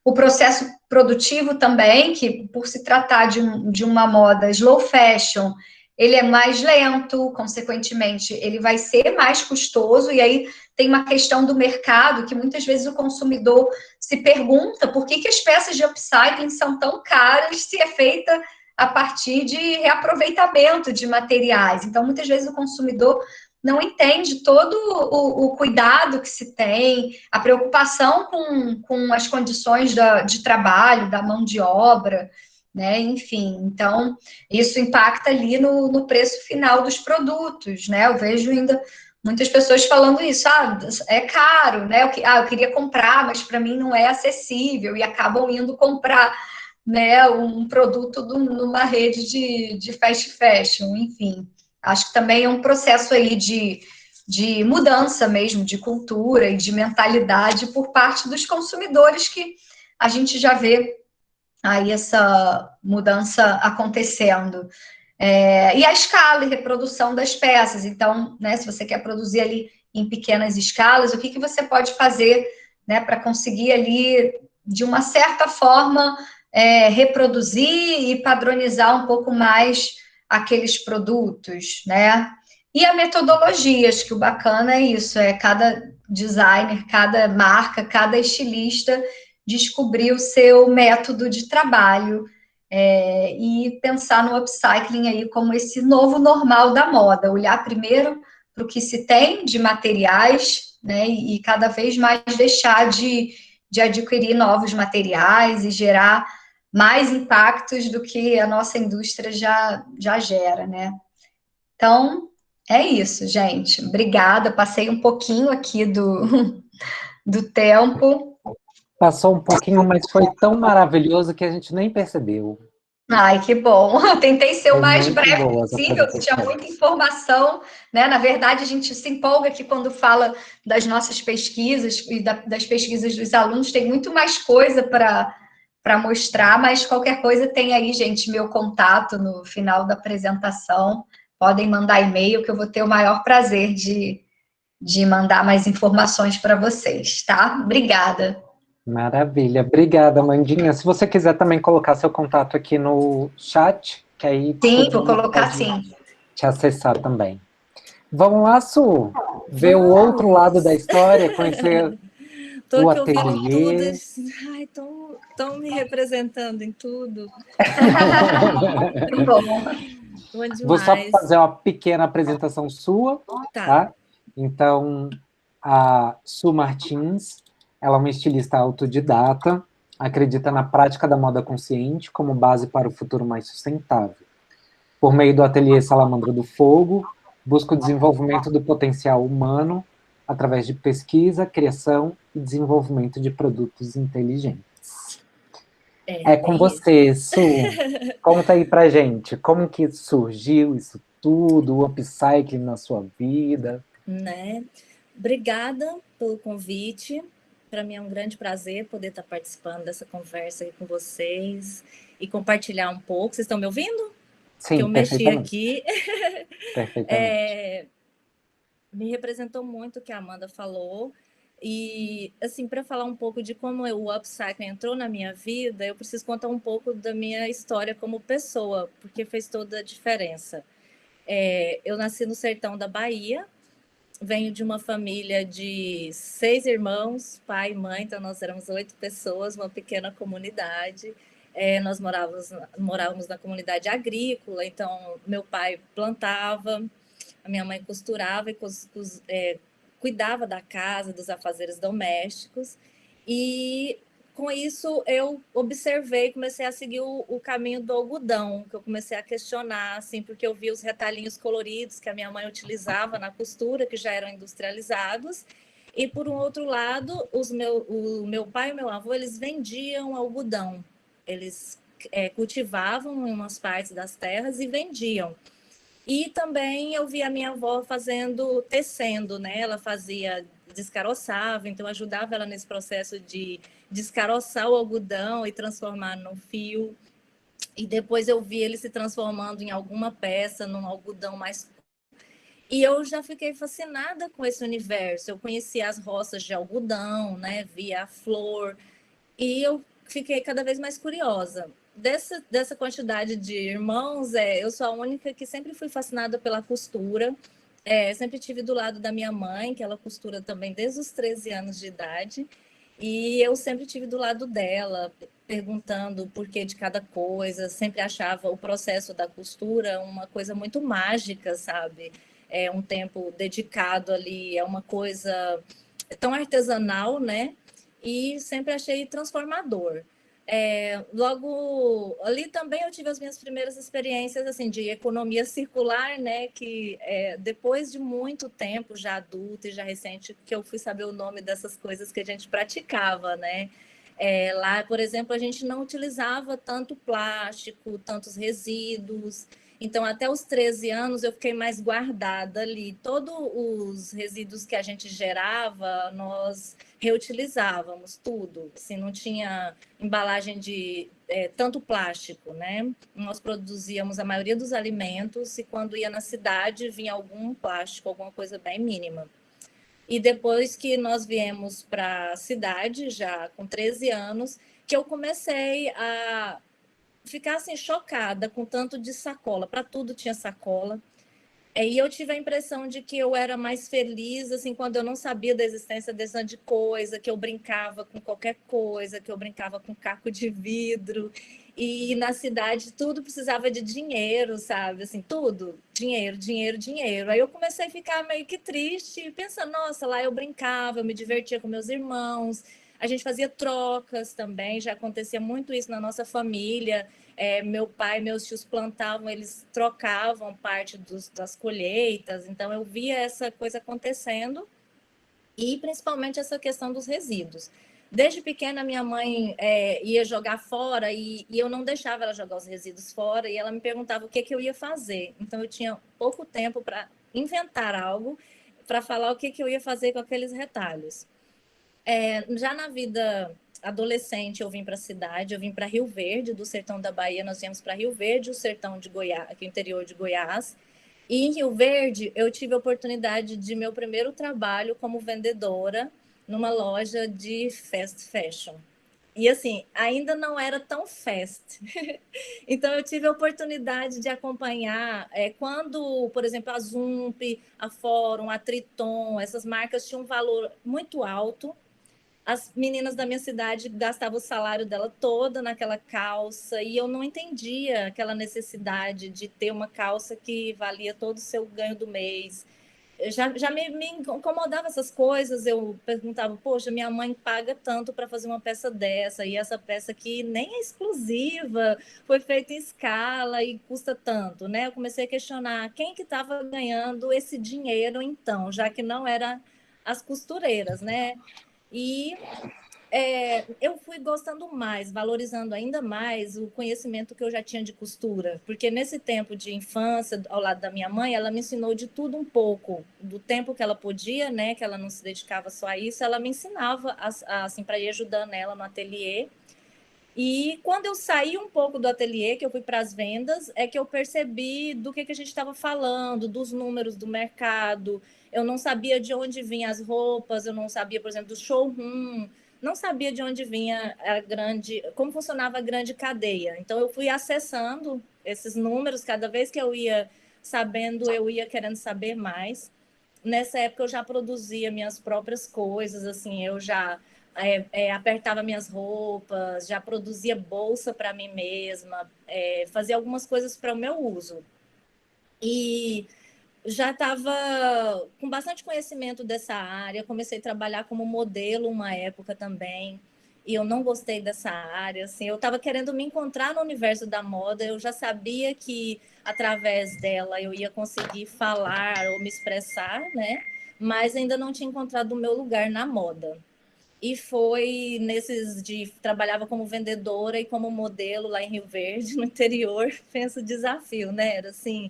O processo produtivo também, que por se tratar de uma moda slow fashion, ele é mais lento, consequentemente, ele vai ser mais custoso, e aí tem uma questão do mercado, que muitas vezes o consumidor se pergunta por que as peças de upcycling são tão caras se é feita a partir de reaproveitamento de materiais. Então, muitas vezes o consumidor não entende todo o cuidado que se tem, a preocupação com as condições de trabalho, da mão de obra, né? Enfim, então, isso impacta ali no preço final dos produtos, né? Eu vejo ainda muitas pessoas falando isso, é caro, né? Eu queria comprar, mas para mim não é acessível, e acabam indo comprar, né, um produto numa rede de fast fashion, enfim. Acho que também é um processo aí de mudança mesmo, de cultura e de mentalidade por parte dos consumidores, que a gente já vê aí essa mudança acontecendo. E a escala e reprodução das peças. Então, né, se você quer produzir ali em pequenas escalas, o que você pode fazer, né, para conseguir ali, de uma certa forma, reproduzir e padronizar um pouco mais aqueles produtos, né? E a metodologia, acho que o bacana é isso, cada designer, cada marca, cada estilista descobrir o seu método de trabalho e pensar no upcycling aí como esse novo normal da moda, olhar primeiro para o que se tem de materiais, né, e cada vez mais deixar de adquirir novos materiais e gerar mais impactos do que a nossa indústria já gera, né? Então, é isso, gente. Obrigada, passei um pouquinho aqui do tempo. Passou um pouquinho, mas foi tão maravilhoso que a gente nem percebeu. Ai, que bom. Tentei ser o Foi mais muito breve boa essa possível, que tinha apresentação. muita informação, né? Na verdade, a gente se empolga aqui quando fala das nossas pesquisas e das pesquisas dos alunos, tem muito mais coisa para mostrar, mas qualquer coisa tem aí, gente, meu contato no final da apresentação. Podem mandar e-mail, que eu vou ter o maior prazer de mandar mais informações para vocês, tá? Obrigada. Maravilha. Obrigada, Mandinha. Se você quiser também colocar seu contato aqui no chat, que aí Sim, todo vou mundo colocar pode sim. te acessar também. Vamos lá, Su? Ver o outro lado da Vamos! história, conhecer Tô o aqui ouvindo tudo. ateliê. Ai, tão me representando em tudo. Muito bom. Bom Vou só demais. fazer uma pequena apresentação sua, Tá. tá? Então, a Su Martins, ela é uma estilista autodidata, acredita na prática da moda consciente como base para o futuro mais sustentável. Por meio do ateliê Salamandra do Fogo, busca o desenvolvimento do potencial humano através de pesquisa, criação e desenvolvimento de produtos inteligentes. É com Bem isso. você, Su. Conta aí pra gente, como que surgiu isso tudo, o upcycling na sua vida? Né? Obrigada pelo convite. Para mim é um grande prazer poder estar participando dessa conversa aí com vocês e compartilhar um pouco. Vocês estão me ouvindo? Que Sim, eu mexi perfeitamente. aqui. Perfeitamente. Me representou muito o que a Amanda falou. E, assim, para falar um pouco de como o upcycling entrou na minha vida, eu preciso contar um pouco da minha história como pessoa, porque fez toda a diferença. Eu nasci no sertão da Bahia, venho de uma família de 6 irmãos, pai e mãe, então nós éramos 8 pessoas, uma pequena comunidade. Nós morávamos na comunidade agrícola, então meu pai plantava, a minha mãe costurava e cuidava da casa, dos afazeres domésticos. E com isso eu observei, comecei a seguir o caminho do algodão, que eu comecei a questionar, assim, porque eu vi os retalhinhos coloridos que a minha mãe utilizava na costura, que já eram industrializados. E por um outro lado, o meu pai e meu avô, eles vendiam algodão. Eles cultivavam em umas partes das terras e vendiam. E também eu vi a minha avó tecendo, né? Ela descaroçava, então eu ajudava ela nesse processo de descaroçar o algodão e transformar no fio. E depois eu vi ele se transformando em alguma peça, num algodão mais. E eu já fiquei fascinada com esse universo. Eu conhecia as roças de algodão, né? Via a flor. E eu fiquei cada vez mais curiosa. Dessa quantidade de irmãos, eu sou a única que sempre fui fascinada pela costura. Sempre tive do lado da minha mãe, que ela costura também desde os 13 anos de idade. E eu sempre tive do lado dela, perguntando o porquê de cada coisa. Sempre achava o processo da costura uma coisa muito mágica, sabe? É um tempo dedicado ali, é uma coisa tão artesanal, né? E sempre achei transformador. Logo ali também eu tive as minhas primeiras experiências assim de economia circular, né? Que depois de muito tempo já adulta e já recente que eu fui saber o nome dessas coisas que a gente praticava, né? Lá, por exemplo, a gente não utilizava tanto plástico, tantos resíduos. Então, até os 13 anos, eu fiquei mais guardada ali. Todos os resíduos que a gente gerava, nós reutilizávamos tudo. Assim, não tinha embalagem de tanto plástico, né? Nós produzíamos a maioria dos alimentos e quando ia na cidade, vinha algum plástico, alguma coisa bem mínima. E depois que nós viemos para a cidade, já com 13 anos, que eu comecei a ficar assim chocada com tanto de sacola, para tudo tinha sacola. E eu tive a impressão de que eu era mais feliz assim quando eu não sabia da existência desse tipo de coisa, que eu brincava com qualquer coisa, que eu brincava com caco de vidro. E na cidade tudo precisava de dinheiro, sabe? Assim, tudo, dinheiro, dinheiro, dinheiro. Aí eu comecei a ficar meio que triste, pensando, nossa, lá eu brincava, eu me divertia com meus irmãos, a gente fazia trocas também, já acontecia muito isso na nossa família. Meu pai e meus tios plantavam, eles trocavam parte das colheitas, então eu via essa coisa acontecendo e principalmente essa questão dos resíduos. Desde pequena, minha mãe ia jogar fora e eu não deixava ela jogar os resíduos fora e ela me perguntava o que eu ia fazer. Então, eu tinha pouco tempo para inventar algo, para falar o que eu ia fazer com aqueles retalhos. Já na vida adolescente, eu vim para a cidade, eu vim para Rio Verde, do sertão da Bahia, nós viemos para Rio Verde, o sertão de Goiás, aqui no interior de Goiás. E em Rio Verde, eu tive a oportunidade de meu primeiro trabalho como vendedora numa loja de fast fashion. E assim, ainda não era tão fast. Então, eu tive a oportunidade de acompanhar quando, por exemplo, a Zump, a Fórum, a Triton, essas marcas tinham um valor muito alto. As meninas da minha cidade gastavam o salário dela toda naquela calça e eu não entendia aquela necessidade de ter uma calça que valia todo o seu ganho do mês. Já me incomodava essas coisas, eu perguntava, poxa, minha mãe paga tanto para fazer uma peça dessa, e essa peça aqui nem é exclusiva, foi feita em escala e custa tanto, né? Eu comecei a questionar quem que estava ganhando esse dinheiro então, já que não era as costureiras, né? E eu fui gostando mais, valorizando ainda mais o conhecimento que eu já tinha de costura, porque nesse tempo de infância, ao lado da minha mãe, ela me ensinou de tudo um pouco, do tempo que ela podia, né, que ela não se dedicava só a isso, ela me ensinava assim para ir ajudando ela no ateliê. E quando eu saí um pouco do ateliê, que eu fui para as vendas, é que eu percebi do que a gente estava falando, dos números do mercado. Eu não sabia de onde vinham as roupas, eu não sabia, por exemplo, do showroom, não sabia de onde vinha como funcionava a grande cadeia. Então, eu fui acessando esses números, cada vez que eu ia sabendo, eu ia querendo saber mais. Nessa época, eu já produzia minhas próprias coisas, assim, eu já apertava minhas roupas, já produzia bolsa para mim mesma, fazia algumas coisas para o meu uso. E já estava com bastante conhecimento dessa área, comecei a trabalhar como modelo uma época também, e eu não gostei dessa área, assim, eu estava querendo me encontrar no universo da moda, eu já sabia que através dela eu ia conseguir falar ou me expressar, né? Mas ainda não tinha encontrado o meu lugar na moda. E foi trabalhava como vendedora e como modelo lá em Rio Verde, no interior, penso desafio, né? Era assim,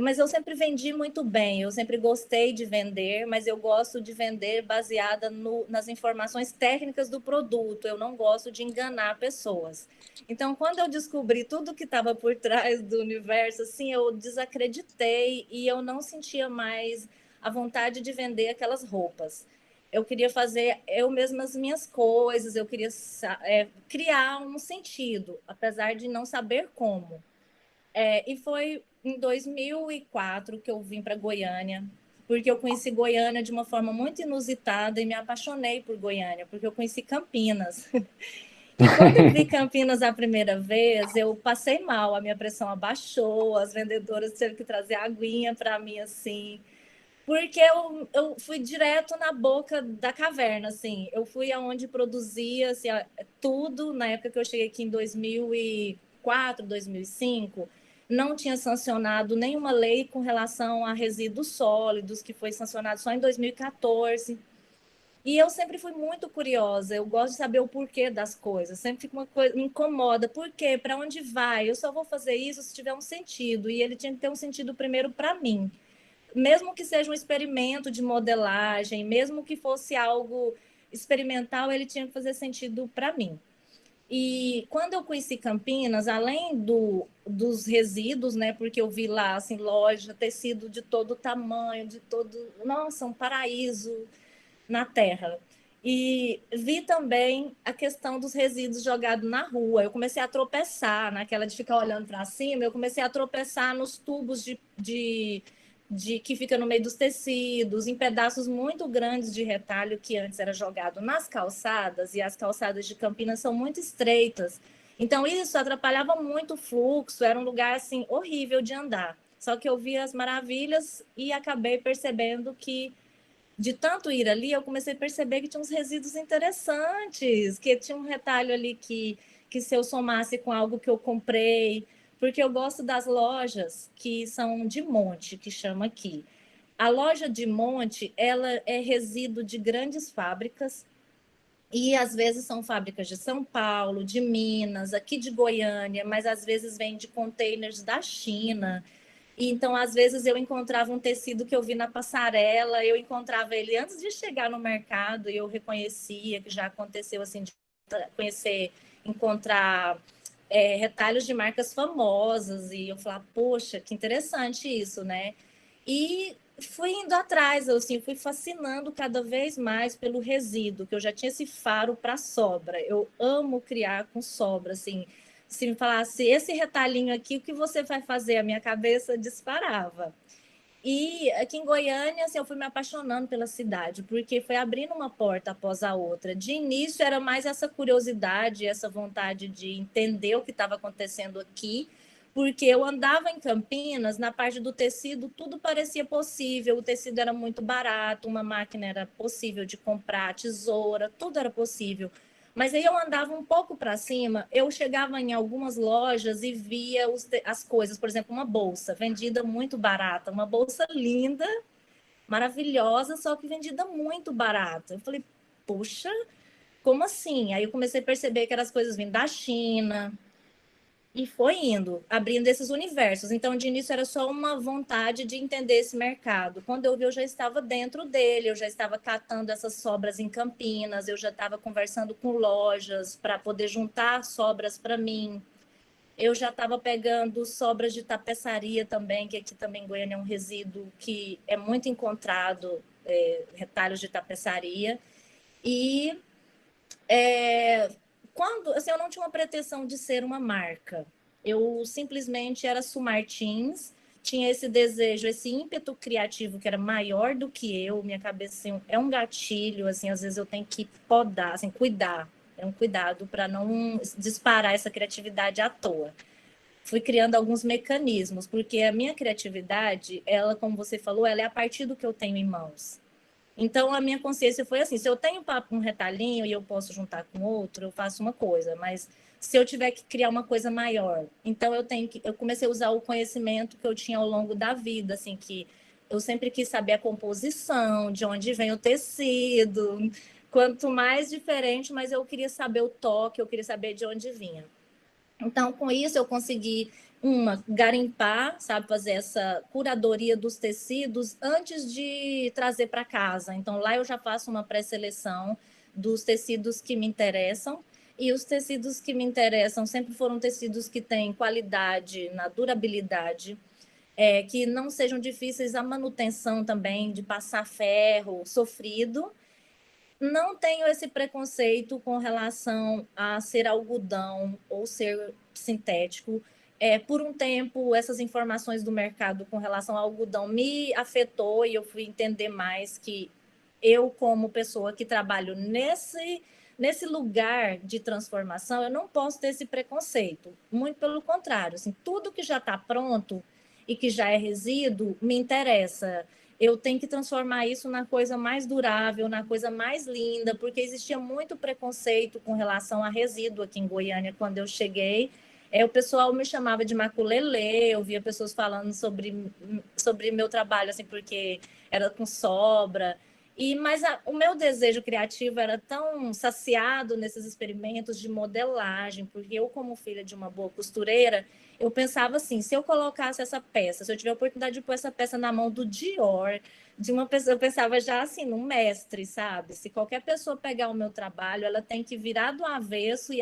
mas eu sempre vendi muito bem, eu sempre gostei de vender, mas eu gosto de vender baseada nas informações técnicas do produto, eu não gosto de enganar pessoas. Então, quando eu descobri tudo que estava por trás do universo, assim, eu desacreditei e eu não sentia mais a vontade de vender aquelas roupas. Eu queria fazer eu mesma as minhas coisas, eu queria criar um sentido, apesar de não saber como. E foi em 2004 que eu vim para Goiânia, porque eu conheci Goiânia de uma forma muito inusitada e me apaixonei por Goiânia, porque eu conheci Campinas. E quando eu vi Campinas a primeira vez, eu passei mal, a minha pressão abaixou, as vendedoras tiveram que trazer aguinha para mim, assim, porque eu fui direto na boca da caverna, assim, eu fui aonde produzia assim, tudo, na época que eu cheguei aqui em 2004, 2005, não tinha sancionado nenhuma lei com relação a resíduos sólidos, que foi sancionado só em 2014. E eu sempre fui muito curiosa, eu gosto de saber o porquê das coisas, sempre fica uma coisa, me incomoda, por quê? Para onde vai? Eu só vou fazer isso se tiver um sentido, e ele tinha que ter um sentido primeiro para mim. Mesmo que seja um experimento de modelagem, mesmo que fosse algo experimental, ele tinha que fazer sentido para mim. E quando eu conheci Campinas, além dos resíduos, né, porque eu vi lá, assim, loja, tecido de todo tamanho, nossa, um paraíso na terra. E vi também a questão dos resíduos jogados na rua. Eu comecei a tropeçar, naquela de ficar olhando para cima, eu comecei a tropeçar nos tubos que fica no meio dos tecidos, em pedaços muito grandes de retalho que antes era jogado nas calçadas, e as calçadas de Campinas são muito estreitas. Então, isso atrapalhava muito o fluxo, era um lugar assim horrível de andar. Só que eu vi as maravilhas e acabei percebendo que de tanto ir ali, eu comecei a perceber que tinha uns resíduos interessantes, que tinha um retalho ali que se eu somasse com algo que eu comprei, porque eu gosto das lojas que são de monte, que chama aqui. A loja de monte, ela é resíduo de grandes fábricas, E às vezes são fábricas de São Paulo, de Minas, aqui de Goiânia, mas às vezes vem de containers da China. E então, às vezes, eu encontrava um tecido que eu vi na passarela, eu encontrava ele antes de chegar no mercado e eu reconhecia que já aconteceu assim de conhecer, encontrar retalhos de marcas famosas, e eu falava, poxa, que interessante isso, né? E fui indo atrás, assim, fui fascinando cada vez mais pelo resíduo, que eu já tinha esse faro para sobra. Eu amo criar com sobra, assim. Se me falasse esse retalhinho aqui, o que você vai fazer? A minha cabeça disparava. E aqui em Goiânia, assim, eu fui me apaixonando pela cidade, porque foi abrindo uma porta após a outra. De início, era mais essa curiosidade, essa vontade de entender o que estava acontecendo aqui, porque eu andava em Campinas, na parte do tecido, tudo parecia possível, o tecido era muito barato, uma máquina era possível de comprar, tesoura, tudo era possível. Mas aí eu andava um pouco para cima, eu chegava em algumas lojas e via as coisas, por exemplo, uma bolsa vendida muito barata, uma bolsa linda, maravilhosa, só que vendida muito barata. Eu falei, puxa, como assim? Aí eu comecei a perceber que eram as coisas vindo da China, e foi indo, abrindo esses universos. Então, de início, era só uma vontade de entender esse mercado. Quando eu vi, eu já estava dentro dele, eu já estava catando essas sobras em Campinas, eu já estava conversando com lojas para poder juntar sobras para mim. Eu já estava pegando sobras de tapeçaria também, que aqui também em Goiânia é um resíduo que é muito encontrado, retalhos de tapeçaria. E quando assim, eu não tinha uma pretensão de ser uma marca, eu simplesmente era Su Martins, tinha esse desejo, esse ímpeto criativo que era maior do que eu, minha cabeça assim, é um gatilho, assim, às vezes eu tenho que podar, assim, cuidar, é um cuidado para não disparar essa criatividade à toa. Fui criando alguns mecanismos, porque a minha criatividade, ela, como você falou, ela é a partir do que eu tenho em mãos. Então, a minha consciência foi assim, se eu tenho um retalhinho e eu posso juntar com outro, eu faço uma coisa, mas se eu tiver que criar uma coisa maior, então eu comecei a usar o conhecimento que eu tinha ao longo da vida, assim, que eu sempre quis saber a composição, de onde vem o tecido, quanto mais diferente, mas eu queria saber o toque, eu queria saber de onde vinha. Então, com isso, eu consegui, garimpar, sabe, fazer essa curadoria dos tecidos antes de trazer para casa. Então, lá eu já faço uma pré-seleção dos tecidos que me interessam. E os tecidos que me interessam sempre foram tecidos que têm qualidade na durabilidade, que não sejam difíceis a manutenção também, de passar ferro sofrido. Não tenho esse preconceito com relação a ser algodão ou ser sintético. Por um tempo, essas informações do mercado com relação ao algodão me afetou e eu fui entender mais que eu, como pessoa que trabalho nesse lugar de transformação, eu não posso ter esse preconceito. Muito pelo contrário, assim, tudo que já está pronto e que já é resíduo me interessa. Eu tenho que transformar isso na coisa mais durável, na coisa mais linda, porque existia muito preconceito com relação a resíduo aqui em Goiânia quando eu cheguei. O pessoal me chamava de maculelê, eu via pessoas falando sobre meu trabalho, assim, porque era com sobra. Mas o meu desejo criativo era tão saciado nesses experimentos de modelagem, porque eu, como filha de uma boa costureira, eu pensava assim, se eu colocasse essa peça, se eu tiver a oportunidade de pôr essa peça na mão do Dior, de uma pessoa, eu pensava já assim, no mestre, sabe? Se qualquer pessoa pegar o meu trabalho, ela tem que virar do avesso e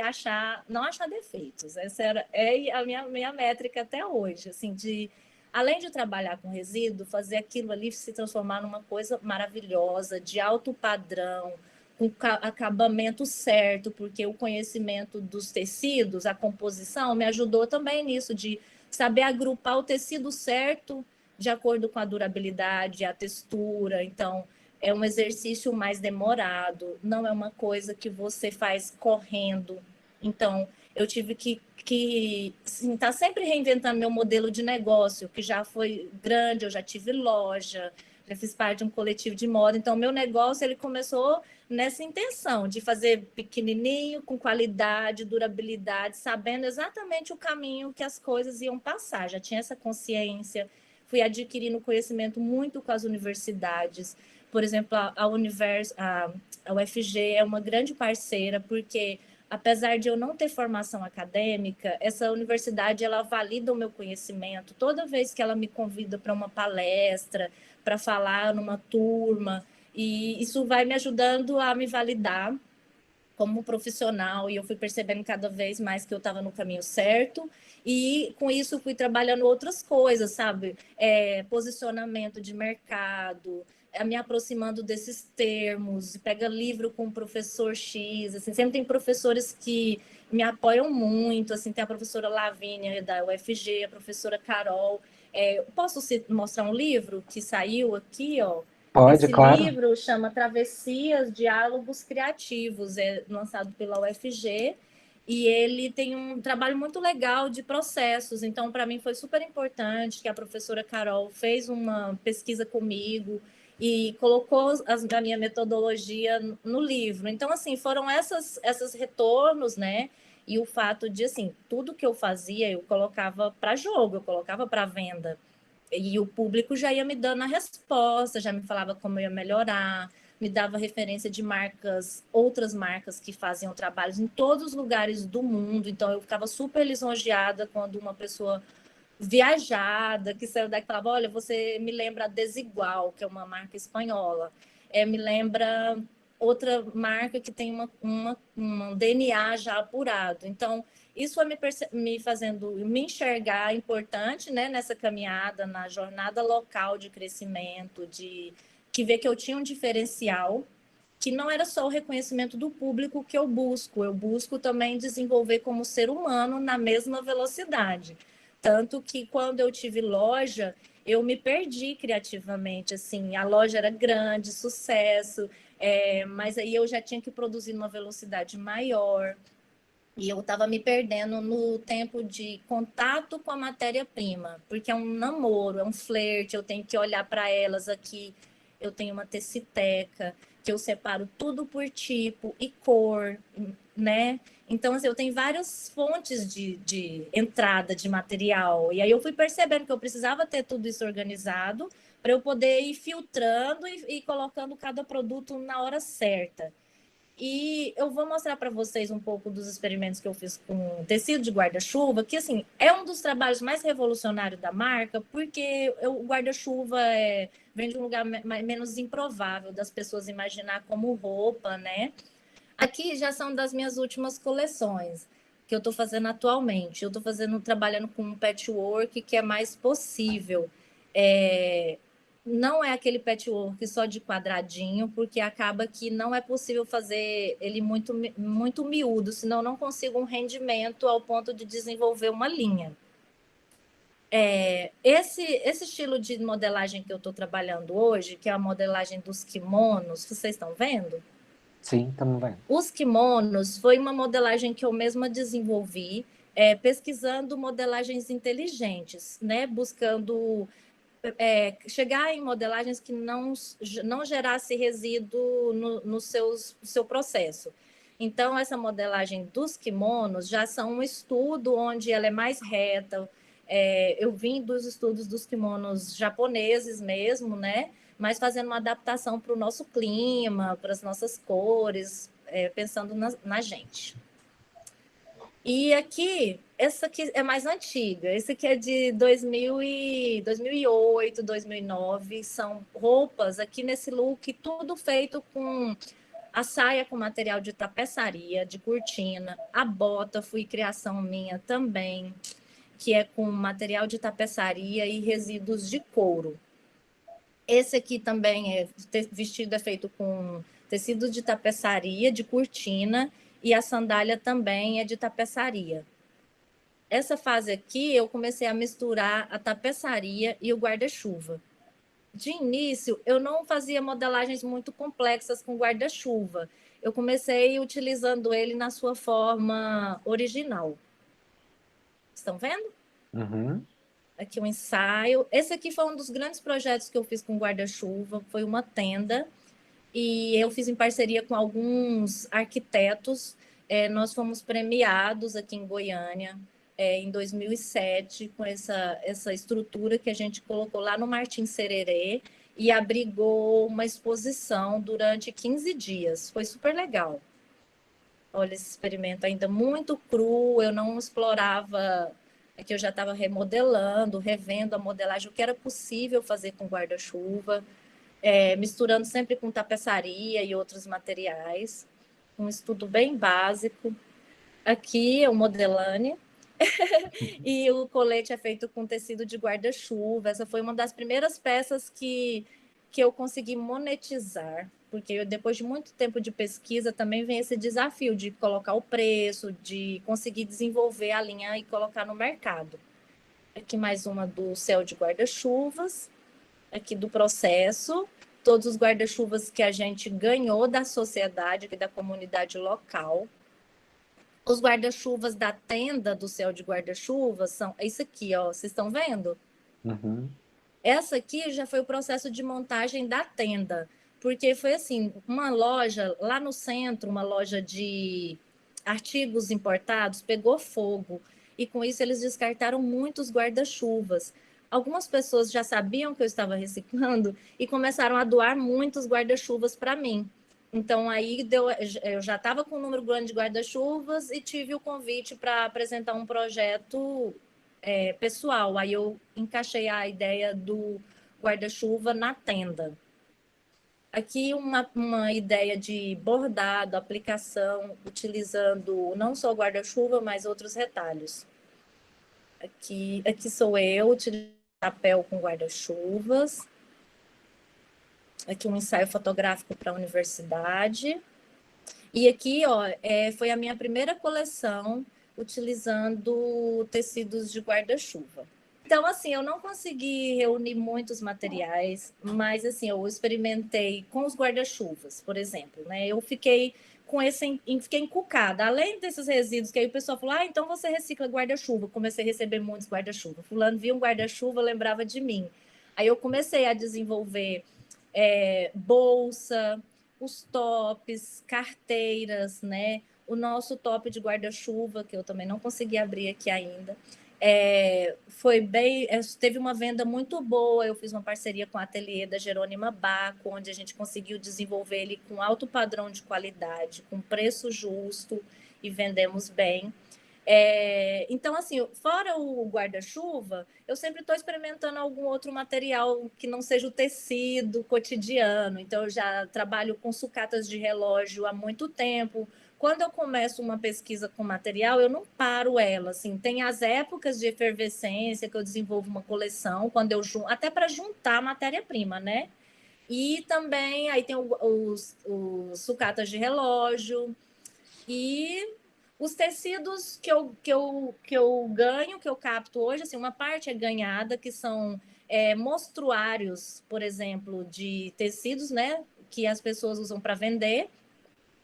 não achar defeitos. Essa é a minha métrica até hoje, assim, além de trabalhar com resíduo, fazer aquilo ali se transformar numa coisa maravilhosa, de alto padrão, com acabamento certo, porque o conhecimento dos tecidos, a composição, me ajudou também nisso, de saber agrupar o tecido certo de acordo com a durabilidade, a textura. Então, é um exercício mais demorado, não é uma coisa que você faz correndo. Então, eu tive que tá sempre reinventando meu modelo de negócio, que já foi grande, eu já tive loja, já fiz parte de um coletivo de moda. Então, meu negócio ele começou nessa intenção de fazer pequenininho, com qualidade, durabilidade, sabendo exatamente o caminho que as coisas iam passar. Já tinha essa consciência, fui adquirindo conhecimento muito com as universidades, Por exemplo, a UFG é uma grande parceira, porque apesar de eu não ter formação acadêmica, essa universidade ela valida o meu conhecimento. Toda vez que ela me convida para uma palestra, para falar numa turma, e isso vai me ajudando a me validar como profissional, e eu fui percebendo cada vez mais que eu estava no caminho certo, e com isso fui trabalhando outras coisas, sabe? Posicionamento de mercado, me aproximando desses termos, pega livro com o professor X, assim, sempre tem professores que me apoiam muito, assim, tem a professora Lavínia da UFG, a professora Carol. Posso mostrar um livro que saiu aqui, ó? Pode, Esse claro. livro chama Travessias, Diálogos Criativos, é lançado pela UFG, e ele tem um trabalho muito legal de processos. Então, para mim, foi super importante que a professora Carol fez uma pesquisa comigo e colocou a minha metodologia no livro. Então, assim, foram esses retornos, né? E o fato de, assim, tudo que eu fazia, eu colocava para jogo, eu colocava para venda. E o público já ia me dando a resposta, já me falava como eu ia melhorar, me dava referência de marcas, outras marcas que faziam trabalhos em todos os lugares do mundo. Então, eu ficava super lisonjeada quando uma pessoa viajada que saiu daqui falava: olha, você me lembra a Desigual, que é uma marca espanhola. Me lembra outra marca que tem um DNA já apurado. Então, isso foi me fazendo me enxergar importante, né, nessa caminhada, na jornada local de crescimento, que ver que eu tinha um diferencial, que não era só o reconhecimento do público que eu busco também desenvolver como ser humano na mesma velocidade. Tanto que quando eu tive loja, eu me perdi criativamente, assim, a loja era grande, sucesso, mas aí eu já tinha que produzir numa velocidade maior, e eu estava me perdendo no tempo de contato com a matéria-prima, porque é um namoro, é um flerte, eu tenho que olhar para elas aqui. Eu tenho uma teciteca, que eu separo tudo por tipo e cor, né? Então, assim, eu tenho várias fontes de entrada de material. E aí eu fui percebendo que eu precisava ter tudo isso organizado para eu poder ir filtrando e colocando cada produto na hora certa. E eu vou mostrar para vocês um pouco dos experimentos que eu fiz com tecido de guarda-chuva, que assim é um dos trabalhos mais revolucionários da marca, porque o guarda-chuva vem de um lugar menos improvável das pessoas imaginar como roupa, né? Aqui já são das minhas últimas coleções que eu estou fazendo atualmente. Eu estou trabalhando com um patchwork que é mais possível. Não é aquele patchwork só de quadradinho, porque acaba que não é possível fazer ele muito, muito miúdo, senão não consigo um rendimento ao ponto de desenvolver uma linha. Esse estilo de modelagem que eu estou trabalhando hoje, que é a modelagem dos kimonos, vocês estão vendo? Sim, estamos vendo. Os kimonos foi uma modelagem que eu mesma desenvolvi, pesquisando modelagens inteligentes, né? Buscando chegar em modelagens que não gerasse resíduo no seu processo. Então, essa modelagem dos kimonos já são um estudo onde ela é mais reta. Eu vim dos estudos dos kimonos japoneses mesmo, né? Mas fazendo uma adaptação para o nosso clima, para as nossas cores, pensando na gente. E aqui, essa aqui é mais antiga. Esse aqui é de 2008, 2009. São roupas aqui nesse look, tudo feito com a saia com material de tapeçaria, de cortina. A bota foi criação minha também, que é com material de tapeçaria e resíduos de couro. Esse aqui também vestido é feito com tecido de tapeçaria, de cortina, e a sandália também é de tapeçaria. Essa fase aqui, eu comecei a misturar a tapeçaria e o guarda-chuva. De início, eu não fazia modelagens muito complexas com guarda-chuva. Eu comecei utilizando ele na sua forma original. Estão vendo? Uhum. Aqui um ensaio. Esse aqui foi um dos grandes projetos que eu fiz com guarda-chuva. Foi uma tenda. E eu fiz em parceria com alguns arquitetos. Nós fomos premiados aqui em Goiânia em 2007 com essa estrutura que a gente colocou lá no Martim Sererê. e abrigou uma exposição durante 15 dias. Foi super legal. Olha, esse experimento ainda muito cru, eu não explorava, é que eu já estava remodelando, revendo a modelagem, o que era possível fazer com guarda-chuva, misturando sempre com tapeçaria e outros materiais. Um estudo bem básico. Aqui é o Modelane, e o colete é feito com tecido de guarda-chuva. Essa foi uma das primeiras peças que eu consegui monetizar, porque depois de muito tempo de pesquisa também vem esse desafio de colocar o preço, de conseguir desenvolver a linha e colocar no mercado. Aqui mais uma do céu de guarda-chuvas, aqui do processo, todos os guarda-chuvas que a gente ganhou da sociedade, da comunidade local. Os guarda-chuvas da tenda do céu de guarda-chuvas são isso aqui, ó. Vocês estão vendo? Uhum. Essa aqui já foi o processo de montagem da tenda, porque foi assim, uma loja lá no centro, uma loja de artigos importados, pegou fogo, e com isso eles descartaram muitos guarda-chuvas. Algumas pessoas já sabiam que eu estava reciclando e começaram a doar muitos guarda-chuvas para mim. Então, aí eu já estava com um número grande de guarda-chuvas e tive o convite para apresentar um projeto pessoal. Aí eu encaixei a ideia do guarda-chuva na tenda. Aqui uma ideia de bordado, aplicação, utilizando não só guarda-chuva, mas outros retalhos. Aqui sou eu, utilizando papel com guarda-chuvas. Aqui um ensaio fotográfico para a universidade. E aqui, ó, foi a minha primeira coleção utilizando tecidos de guarda-chuva. Então, assim, eu não consegui reunir muitos materiais, mas, assim, eu experimentei com os guarda-chuvas, por exemplo, né? Eu fiquei fiquei encucada. Além desses resíduos, que aí o pessoal falou, então você recicla guarda-chuva. Comecei a receber muitos guarda-chuva. Fulano via um guarda-chuva, lembrava de mim. Aí eu comecei a desenvolver bolsa, os tops, carteiras, né? O nosso top de guarda-chuva, que eu também não consegui abrir aqui ainda. Teve uma venda muito boa. Eu fiz uma parceria com a ateliê da Jerônima Baco, onde a gente conseguiu desenvolver ele com alto padrão de qualidade, com preço justo, e vendemos bem. Então, assim, fora o guarda-chuva, eu sempre estou experimentando algum outro material que não seja o tecido cotidiano. Então, eu já trabalho com sucatas de relógio há muito tempo. Quando eu começo uma pesquisa com material, eu não paro ela. Assim, tem as épocas de efervescência que eu desenvolvo uma coleção, quando eu até para juntar matéria-prima, né? E também aí tem os sucatas de relógio e os tecidos que eu ganho, que eu capto hoje, assim, uma parte é ganhada, que são mostruários, por exemplo, de tecidos, né, que as pessoas usam para vender.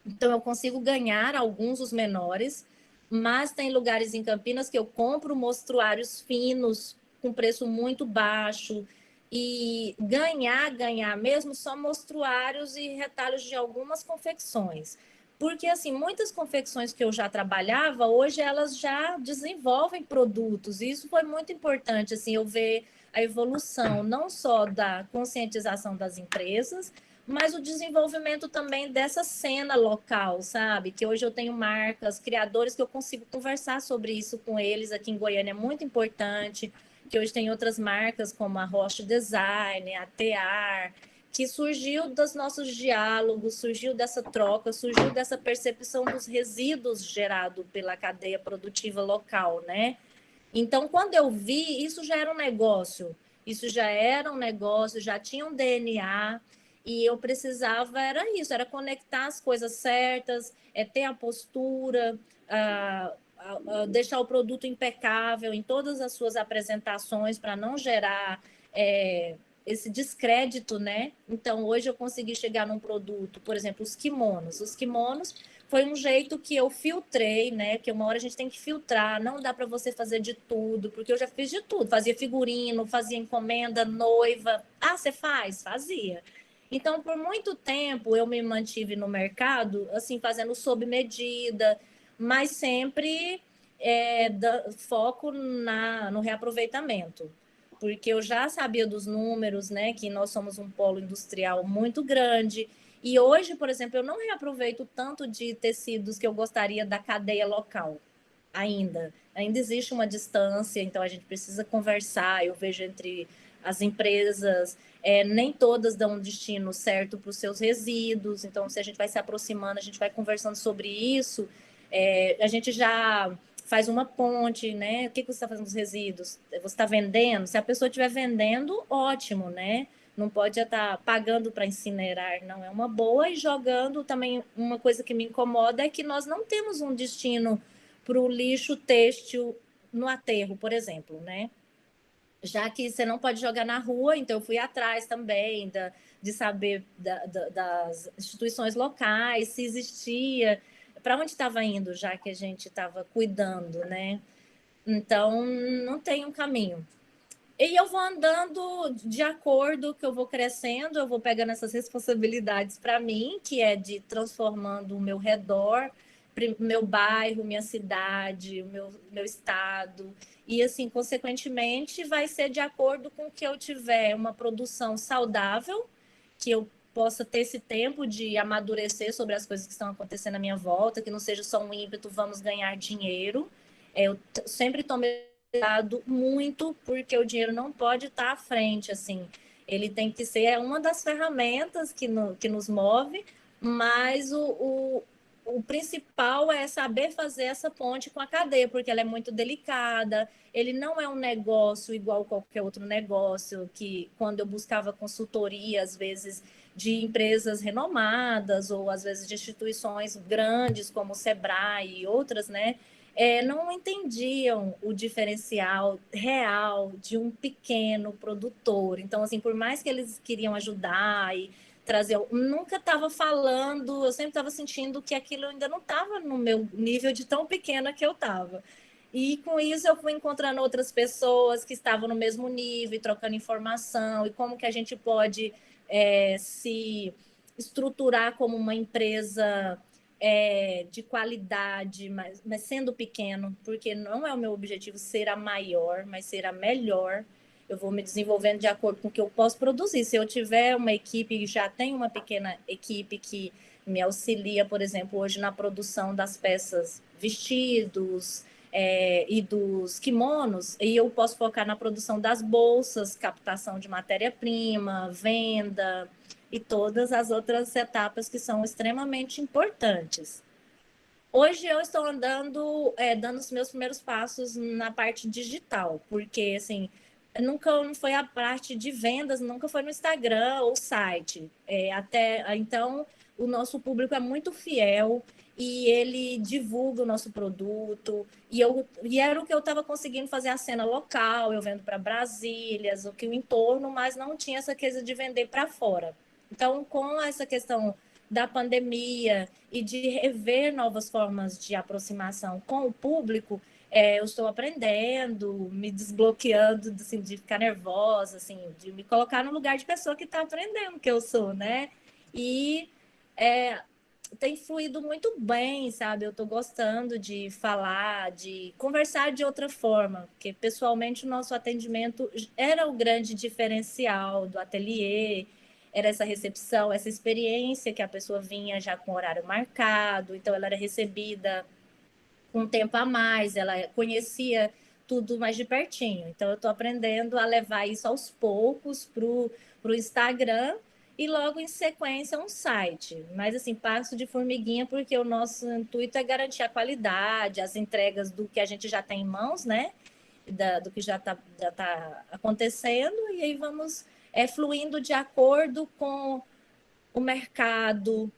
Então, eu consigo ganhar alguns, os menores, mas tem lugares em Campinas que eu compro mostruários finos, com preço muito baixo, e ganhar mesmo só mostruários e retalhos de algumas confecções. Porque, assim, muitas confecções que eu já trabalhava, hoje elas já desenvolvem produtos. E isso foi muito importante, assim, eu ver a evolução não só da conscientização das empresas, mas o desenvolvimento também dessa cena local, sabe? Que hoje eu tenho marcas, criadores que eu consigo conversar sobre isso com eles. Aqui em Goiânia é muito importante, que hoje tem outras marcas como a Roche Design, a Tear, que surgiu dos nossos diálogos, surgiu dessa troca, surgiu dessa percepção dos resíduos gerados pela cadeia produtiva local, né? Então, quando eu vi, isso já era um negócio, já tinha um DNA, e eu precisava, era isso, era conectar as coisas certas, ter a postura, deixar o produto impecável em todas as suas apresentações para não gerar esse descrédito, né? Então, hoje eu consegui chegar num produto, por exemplo, os kimonos. Os kimonos foi um jeito que eu filtrei, né? Que uma hora a gente tem que filtrar, não dá para você fazer de tudo, porque eu já fiz de tudo. Fazia figurino, fazia encomenda, noiva. Você faz? Fazia. Então, por muito tempo, eu me mantive no mercado, assim, fazendo sob medida, mas sempre foco no reaproveitamento. porque eu já sabia dos números, né, que nós somos um polo industrial muito grande. E hoje, por exemplo, eu não reaproveito tanto de tecidos que eu gostaria da cadeia local ainda. Ainda existe uma distância, então a gente precisa conversar. Eu vejo entre as empresas, nem todas dão um destino certo para os seus resíduos. Então, se a gente vai se aproximando, a gente vai conversando sobre isso. A gente já faz uma ponte, né? O que você está fazendo com os resíduos? Você está vendendo? Se a pessoa estiver vendendo, ótimo, né? Não pode estar pagando para incinerar, não é uma boa. E jogando também, uma coisa que me incomoda é que nós não temos um destino para o lixo têxtil no aterro, por exemplo, né? Já que você não pode jogar na rua, então eu fui atrás também de saber das instituições locais, se existia, para onde estava indo, já que a gente estava cuidando, né? Então, não tem um caminho. E eu vou andando de acordo que eu vou crescendo, eu vou pegando essas responsabilidades para mim, que é de transformando o meu redor, meu bairro, minha cidade, o meu estado. E, assim, consequentemente, vai ser de acordo com que eu tiver uma produção saudável, que eu possa ter esse tempo de amadurecer sobre as coisas que estão acontecendo à minha volta, que não seja só um ímpeto, vamos ganhar dinheiro. Eu sempre tomei muito, porque o dinheiro não pode estar à frente, assim. Ele tem que ser uma das ferramentas que nos move, mas o principal é saber fazer essa ponte com a cadeia, porque ela é muito delicada. Ele não é um negócio igual qualquer outro negócio, que quando eu buscava consultoria, às vezes, de empresas renomadas, ou às vezes de instituições grandes, como o Sebrae e outras, né? Não entendiam o diferencial real de um pequeno produtor. Então, assim, por mais que eles queriam ajudar e trazer, eu nunca estava falando, eu sempre estava sentindo que aquilo ainda não estava no meu nível de tão pequena que eu estava. E com isso eu fui encontrando outras pessoas que estavam no mesmo nível, trocando informação, e como que a gente pode se estruturar como uma empresa de qualidade, mas sendo pequeno, porque não é o meu objetivo ser a maior, mas ser a melhor. Eu vou me desenvolvendo de acordo com o que eu posso produzir. Se eu tiver uma equipe, já tenho uma pequena equipe que me auxilia, por exemplo, hoje na produção das peças vestidos e dos kimonos, e eu posso focar na produção das bolsas, captação de matéria-prima, venda, e todas as outras etapas que são extremamente importantes. Hoje eu estou andando, dando os meus primeiros passos na parte digital, porque assim, nunca não foi a parte de vendas, nunca foi no Instagram ou site. Então, o nosso público é muito fiel e ele divulga o nosso produto. E era o que eu estava conseguindo fazer a cena local, eu vendo para Brasília, o que o entorno, mas não tinha essa coisa de vender para fora. Então, com essa questão da pandemia e de rever novas formas de aproximação com o público, eu estou aprendendo, me desbloqueando assim, de ficar nervosa, assim, de me colocar no lugar de pessoa que está aprendendo que eu sou, né? E tem fluído muito bem, sabe? Eu estou gostando de falar, de conversar de outra forma, porque pessoalmente o nosso atendimento era o grande diferencial do ateliê, era essa recepção, essa experiência que a pessoa vinha já com horário marcado, então ela era recebida com um tempo a mais, ela conhecia tudo mais de pertinho. Então, eu estou aprendendo a levar isso aos poucos para o Instagram e logo em sequência um site. Mas, assim, passo de formiguinha, porque o nosso intuito é garantir a qualidade, as entregas do que a gente já tem em mãos, né? Do que já tá acontecendo, e aí vamos fluindo de acordo com o mercado,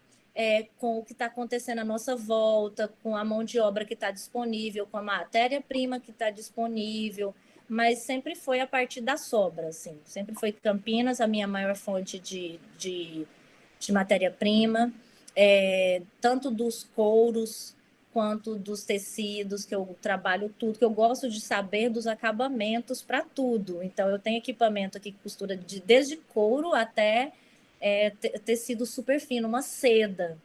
com o que está acontecendo à nossa volta, com a mão de obra que está disponível, com a matéria-prima que está disponível, mas sempre foi a partir da sobra, assim. Sempre foi Campinas a minha maior fonte de matéria-prima, tanto dos couros quanto dos tecidos, que eu trabalho tudo, que eu gosto de saber dos acabamentos para tudo. Então, eu tenho equipamento aqui que costura desde couro até tecido super fino, uma seda.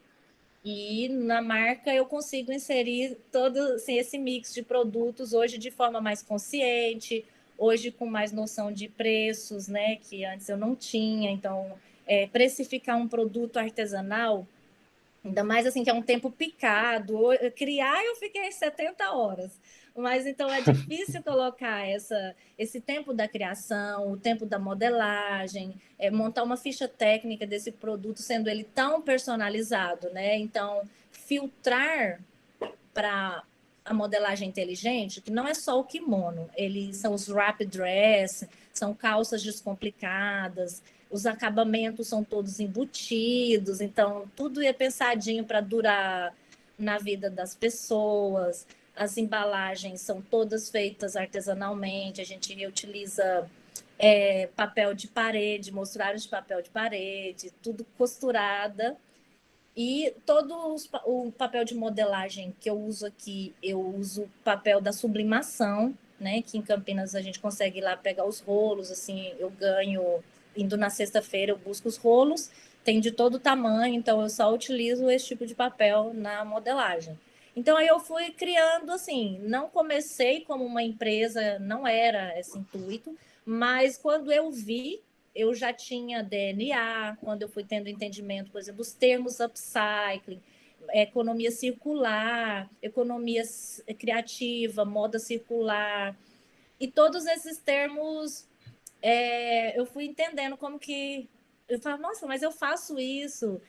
E na marca eu consigo inserir todo assim, esse mix de produtos hoje de forma mais consciente, hoje com mais noção de preços, né, que antes eu não tinha. Então, precificar um produto artesanal, ainda mais assim, que é um tempo picado. Criar, eu fiquei 70 horas. Mas então é difícil colocar esse tempo da criação, o tempo da modelagem, montar uma ficha técnica desse produto, sendo ele tão personalizado, né? Então, filtrar para a modelagem inteligente, que não é só o kimono, eles são os wrap dress, são calças descomplicadas, os acabamentos são todos embutidos, então tudo é pensadinho para durar na vida das pessoas. As embalagens são todas feitas artesanalmente, a gente reutiliza papel de parede, mostruários de papel de parede, tudo costurada. E todo o papel de modelagem que eu uso aqui, eu uso papel da sublimação, né? Que em Campinas a gente consegue ir lá pegar os rolos, assim, eu ganho, indo na sexta-feira, eu busco os rolos, tem de todo tamanho, então eu só utilizo esse tipo de papel na modelagem. Então aí eu fui criando, assim, não comecei como uma empresa, não era esse intuito, mas quando eu vi, eu já tinha DNA, quando eu fui tendo entendimento, por exemplo, dos termos upcycling, economia circular, economia criativa, moda circular, e todos esses termos eu fui entendendo como que... Eu falo, nossa, mas eu faço isso.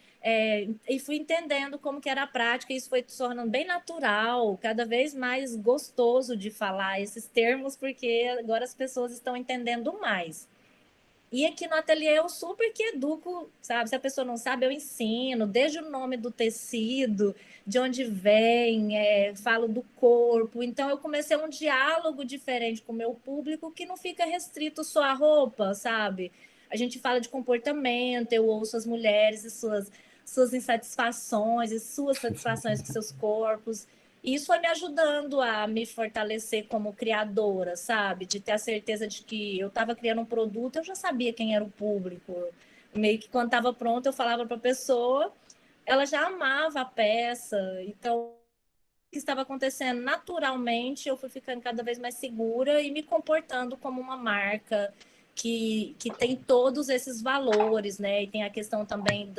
E fui entendendo como que era a prática, e isso foi se tornando bem natural, cada vez mais gostoso de falar esses termos, porque agora as pessoas estão entendendo mais. E aqui no ateliê eu super que educo, sabe? Se a pessoa não sabe, eu ensino, desde o nome do tecido, de onde vem, falo do corpo. Então eu comecei um diálogo diferente com o meu público, que não fica restrito só à roupa, sabe? A gente fala de comportamento, eu ouço as mulheres e suas insatisfações e suas satisfações com seus corpos. E isso foi me ajudando a me fortalecer como criadora, sabe? De ter a certeza de que eu estava criando um produto, eu já sabia quem era o público. Meio que quando estava pronto, eu falava para a pessoa, ela já amava a peça. Então, o que estava acontecendo naturalmente, eu fui ficando cada vez mais segura e me comportando como uma marca que tem todos esses valores, né? E tem a questão também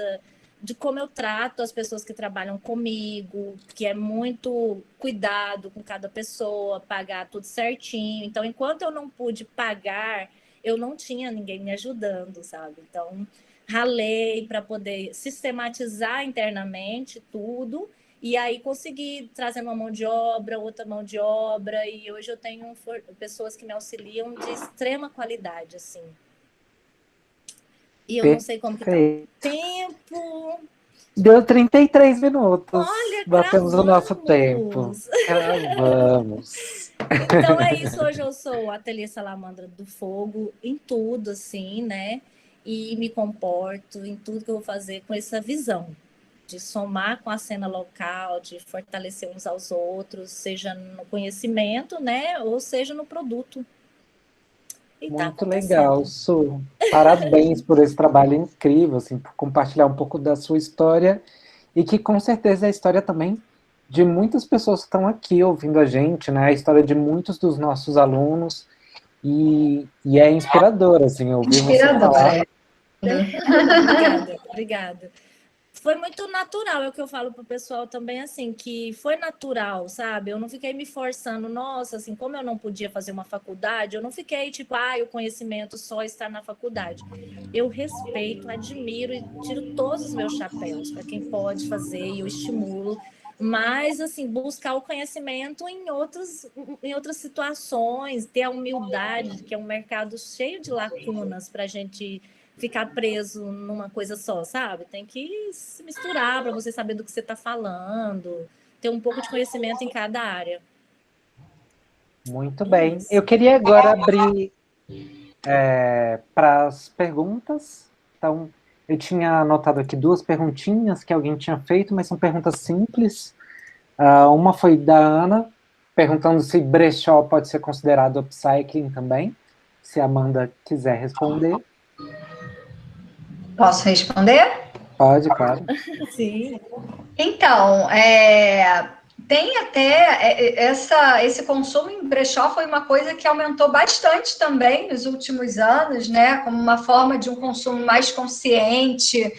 de como eu trato as pessoas que trabalham comigo, que é muito cuidado com cada pessoa, pagar tudo certinho. Então, enquanto eu não pude pagar, eu não tinha ninguém me ajudando, sabe? Então, ralei para poder sistematizar internamente tudo, e aí consegui trazer uma mão de obra, outra mão de obra, e hoje eu tenho pessoas que me auxiliam de extrema qualidade, assim. E eu não sei como que tá o tempo. Deu 33 minutos. Olha, Batemos o nosso tempo. Cravamos. Então é isso, hoje eu sou a Ateliê Salamandra do Fogo, em tudo, assim, né? E me comporto em tudo que eu vou fazer com essa visão de somar com a cena local, de fortalecer uns aos outros, seja no conhecimento, né? Ou seja no produto. E muito legal, Su. Parabéns por esse trabalho incrível, assim, por compartilhar um pouco da sua história, e que com certeza é a história também de muitas pessoas que estão aqui ouvindo a gente, né? A história de muitos dos nossos alunos, e é inspirador, assim, ouvir você falar. Obrigada. Foi muito natural, é o que eu falo pro pessoal também, assim, que foi natural, sabe? Eu não fiquei me forçando, nossa, assim, como eu não podia fazer uma faculdade, eu não fiquei tipo, o conhecimento só está na faculdade. Eu respeito, admiro e tiro todos os meus chapéus para quem pode fazer, e eu estimulo, mas, assim, buscar o conhecimento em outras situações, ter a humildade, que é um mercado cheio de lacunas para a gente ficar preso numa coisa só, sabe? Tem que se misturar para você saber do que você está falando, ter um pouco de conhecimento em cada área. Muito bem. Eu queria agora abrir para as perguntas. Então, eu tinha anotado aqui 2 perguntinhas que alguém tinha feito, mas são perguntas simples. Uma foi da Ana, perguntando se brechó pode ser considerado upcycling também, se a Amanda quiser responder. Posso responder? Pode, claro. Sim. Então, Tem até esse consumo em brechó foi uma coisa que aumentou bastante também nos últimos anos, né? Como uma forma de um consumo mais consciente,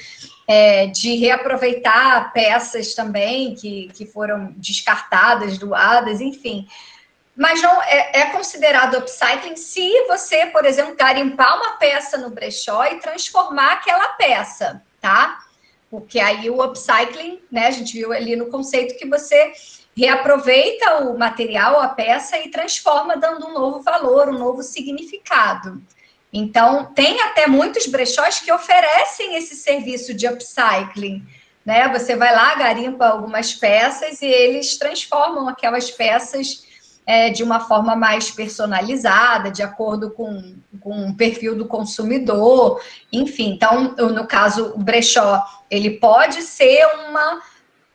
de reaproveitar peças também que foram descartadas, doadas, enfim. Mas não é considerado upcycling se você, por exemplo, garimpar uma peça no brechó e transformar aquela peça, tá? Porque aí o upcycling, né, a gente viu ali no conceito que você reaproveita o material, a peça, e transforma, dando um novo valor, um novo significado. Então, tem até muitos brechós que oferecem esse serviço de upcycling, né? Você vai lá, garimpa algumas peças e eles transformam aquelas peças de uma forma mais personalizada, de acordo com o perfil do consumidor, enfim. Então, no caso, o brechó, ele pode ser uma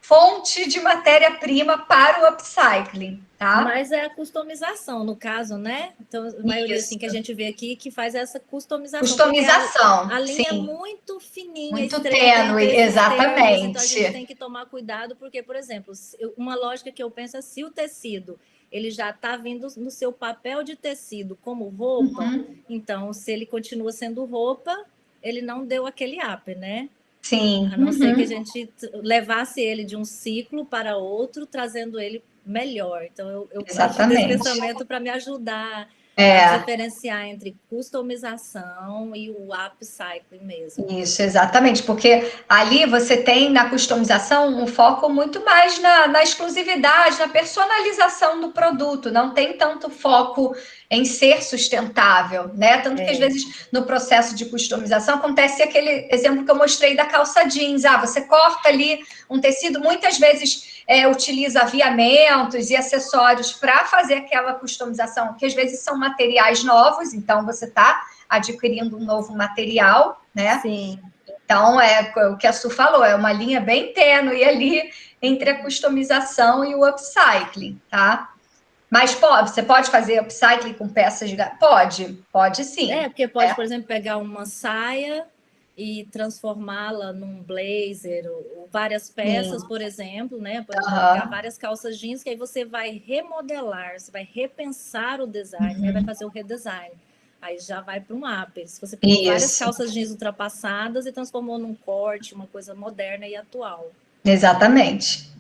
fonte de matéria-prima para o upcycling, tá? Mas é a customização, no caso, né? Então, a maioria assim, que a gente vê aqui que faz essa customização. Customização, a linha é sim. muito fininha, Muito estreita, tênue, exatamente. Termos, então a gente tem que tomar cuidado, porque, por exemplo, uma lógica que eu penso é se o tecido ele já está vindo no seu papel de tecido como roupa, então, se ele continua sendo roupa, ele não deu aquele up, né? Sim. A não ser que a gente levasse ele de um ciclo para outro, trazendo ele melhor. Então, eu parto desse pensamento para me ajudar a diferenciar entre customização e o upcycling mesmo. Isso, exatamente, porque ali você tem na customização um foco muito mais na exclusividade, na personalização do produto, não tem tanto foco em ser sustentável, né? Tanto que às vezes no processo de customização acontece aquele exemplo que eu mostrei da calça jeans. Você corta ali um tecido, muitas vezes utiliza aviamentos e acessórios para fazer aquela customização, que às vezes são materiais novos, então você está adquirindo um novo material, né? Sim. Então, o que a Su falou, é uma linha bem tênue ali entre a customização e o upcycling, tá? Mas você pode fazer upcycling com peças de... Pode sim. Porque pode, por exemplo, pegar uma saia e transformá-la num blazer, ou várias peças, por exemplo, né? Por exemplo, pegar várias calças jeans, que aí você vai remodelar, você vai repensar o design, né? Vai fazer o redesign. Aí já vai para um upper. Se você pegou várias calças jeans ultrapassadas e transformou num corte, uma coisa moderna e atual. Exatamente.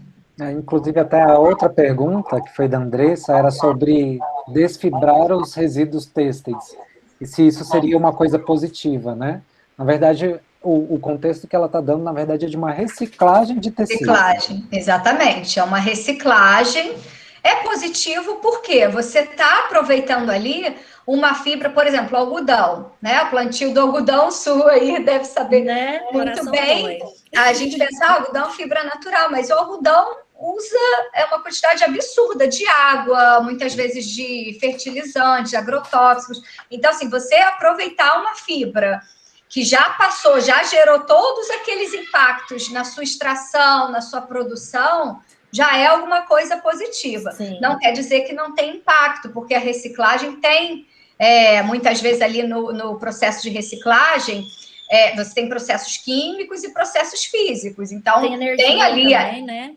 Inclusive, até a outra pergunta, que foi da Andressa, era sobre desfibrar os resíduos têxteis. E se isso seria uma coisa positiva, né? Na verdade, o contexto que ela está dando, na verdade, é de uma reciclagem de tecido. Reciclagem, exatamente. É uma reciclagem. É positivo porque você está aproveitando ali uma fibra, por exemplo, algodão, né? O plantio do algodão Su aí deve saber, né? Muito bem. A gente pensa, algodão, fibra natural, mas o algodão usa uma quantidade absurda de água, muitas vezes de fertilizantes, agrotóxicos. Então, assim, você aproveitar uma fibra que já passou, já gerou todos aqueles impactos na sua extração, na sua produção, já é alguma coisa positiva. Sim. Não quer dizer que não tem impacto, porque a reciclagem tem, muitas vezes ali no processo de reciclagem, você tem processos químicos e processos físicos. Então, tem ali também, né?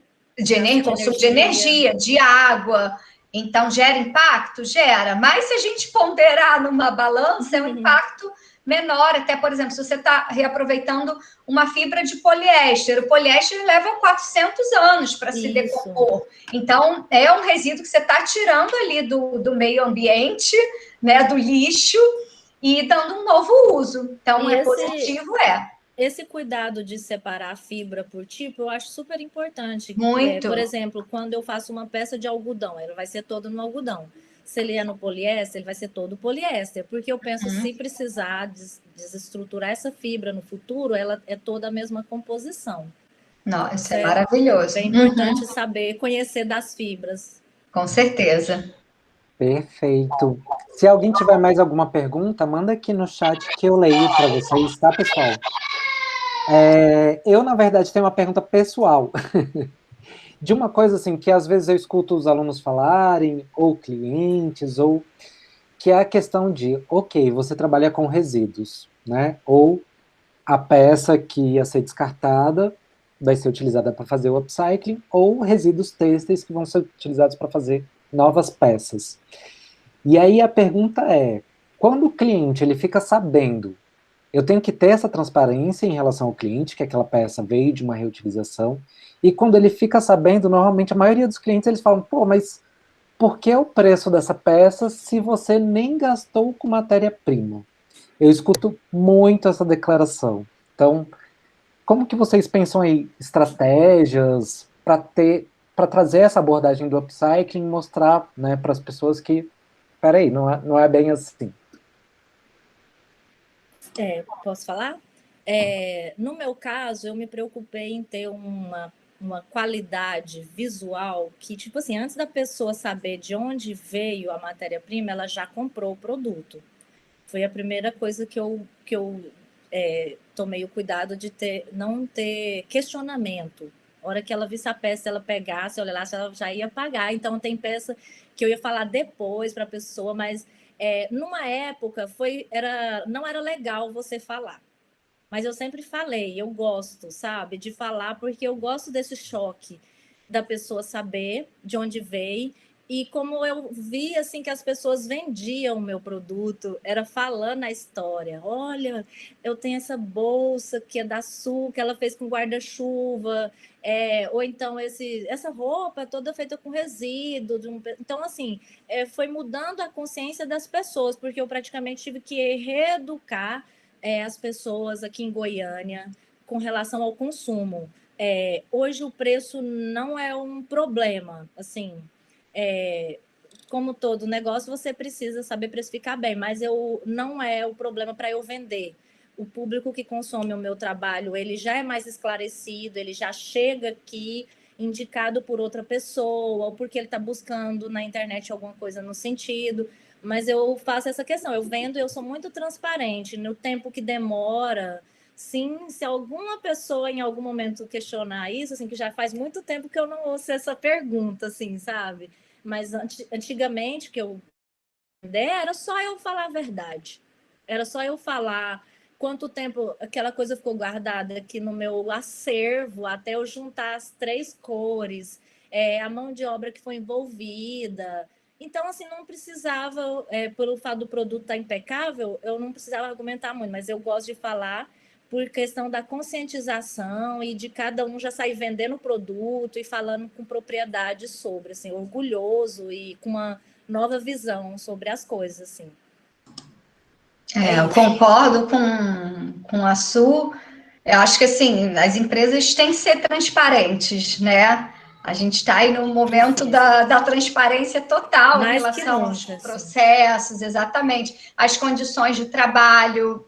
Consumo de energia, de água. Então, gera impacto? Gera. Mas se a gente ponderar numa balança, é um impacto menor. Até, por exemplo, se você está reaproveitando uma fibra de poliéster, o poliéster leva 400 anos para se decompor. Então, é um resíduo que você está tirando ali do meio ambiente, né, do lixo, e dando um novo uso. Então, positivo, Esse cuidado de separar a fibra por tipo, eu acho super importante. Muito. Por exemplo, quando eu faço uma peça de algodão, ela vai ser toda no algodão. Se ele é no poliéster, ele vai ser todo poliéster. Porque eu penso, se precisar desestruturar essa fibra no futuro, ela é toda a mesma composição. Não, isso é maravilhoso. É bem importante saber, conhecer das fibras. Com certeza. Perfeito. Se alguém tiver mais alguma pergunta, manda aqui no chat que eu leio para vocês, tá, pessoal? Eu, na verdade, tenho uma pergunta pessoal. De uma coisa assim, que às vezes eu escuto os alunos falarem, ou clientes, ou que é a questão de, ok, você trabalha com resíduos, né? Ou a peça que ia ser descartada, vai ser utilizada para fazer o upcycling, ou resíduos têxteis que vão ser utilizados para fazer novas peças. E aí a pergunta é, quando o cliente ele fica sabendo, eu tenho que ter essa transparência em relação ao cliente, que aquela peça veio de uma reutilização, e quando ele fica sabendo, normalmente a maioria dos clientes eles falam, pô, mas por que o preço dessa peça se você nem gastou com matéria-prima? Eu escuto muito essa declaração. Então, como que vocês pensam em estratégias para trazer essa abordagem do upcycling e mostrar, né, para as pessoas que, peraí, não é bem assim? Posso falar? No meu caso, eu me preocupei em ter uma qualidade visual que, tipo assim, antes da pessoa saber de onde veio a matéria-prima, ela já comprou o produto. Foi a primeira coisa que eu tomei o cuidado de não ter questionamento. A hora que ela visse a peça, ela pegasse, olha lá, ela já ia pagar. Então, tem peça que eu ia falar depois para a pessoa, mas numa época não era legal você falar. Mas eu sempre falei, eu gosto, sabe, de falar, porque eu gosto desse choque da pessoa saber de onde veio. E como eu vi assim que as pessoas vendiam o meu produto, era falando a história. Olha, eu tenho essa bolsa que é da Sul, que ela fez com guarda-chuva, ou então essa roupa toda feita com resíduo. Então, assim, foi mudando a consciência das pessoas, porque eu praticamente tive que reeducar as pessoas aqui em Goiânia com relação ao consumo. Hoje o preço não é um problema, assim, como todo negócio, você precisa saber precificar bem, mas não é o problema para eu vender. O público que consome o meu trabalho, ele já é mais esclarecido, ele já chega aqui indicado por outra pessoa, ou porque ele está buscando na internet alguma coisa no sentido. Mas eu faço essa questão, eu vendo, eu sou muito transparente no tempo que demora. Sim, se alguma pessoa em algum momento questionar isso, assim, que já faz muito tempo que eu não ouço essa pergunta, assim, sabe? Mas antigamente, que eu era só eu falar a verdade. Era só eu falar quanto tempo aquela coisa ficou guardada aqui no meu acervo, até eu juntar as 3 cores, a mão de obra que foi envolvida. Então, assim, não precisava, pelo fato do produto estar impecável, eu não precisava argumentar muito, mas eu gosto de falar por questão da conscientização e de cada um já sair vendendo o produto e falando com propriedade sobre, assim, orgulhoso e com uma nova visão sobre as coisas, assim. Eu concordo com a Su. Eu acho que, assim, as empresas têm que ser transparentes, né? A gente está aí no momento da transparência total em relação aos processos, exatamente, as condições de trabalho,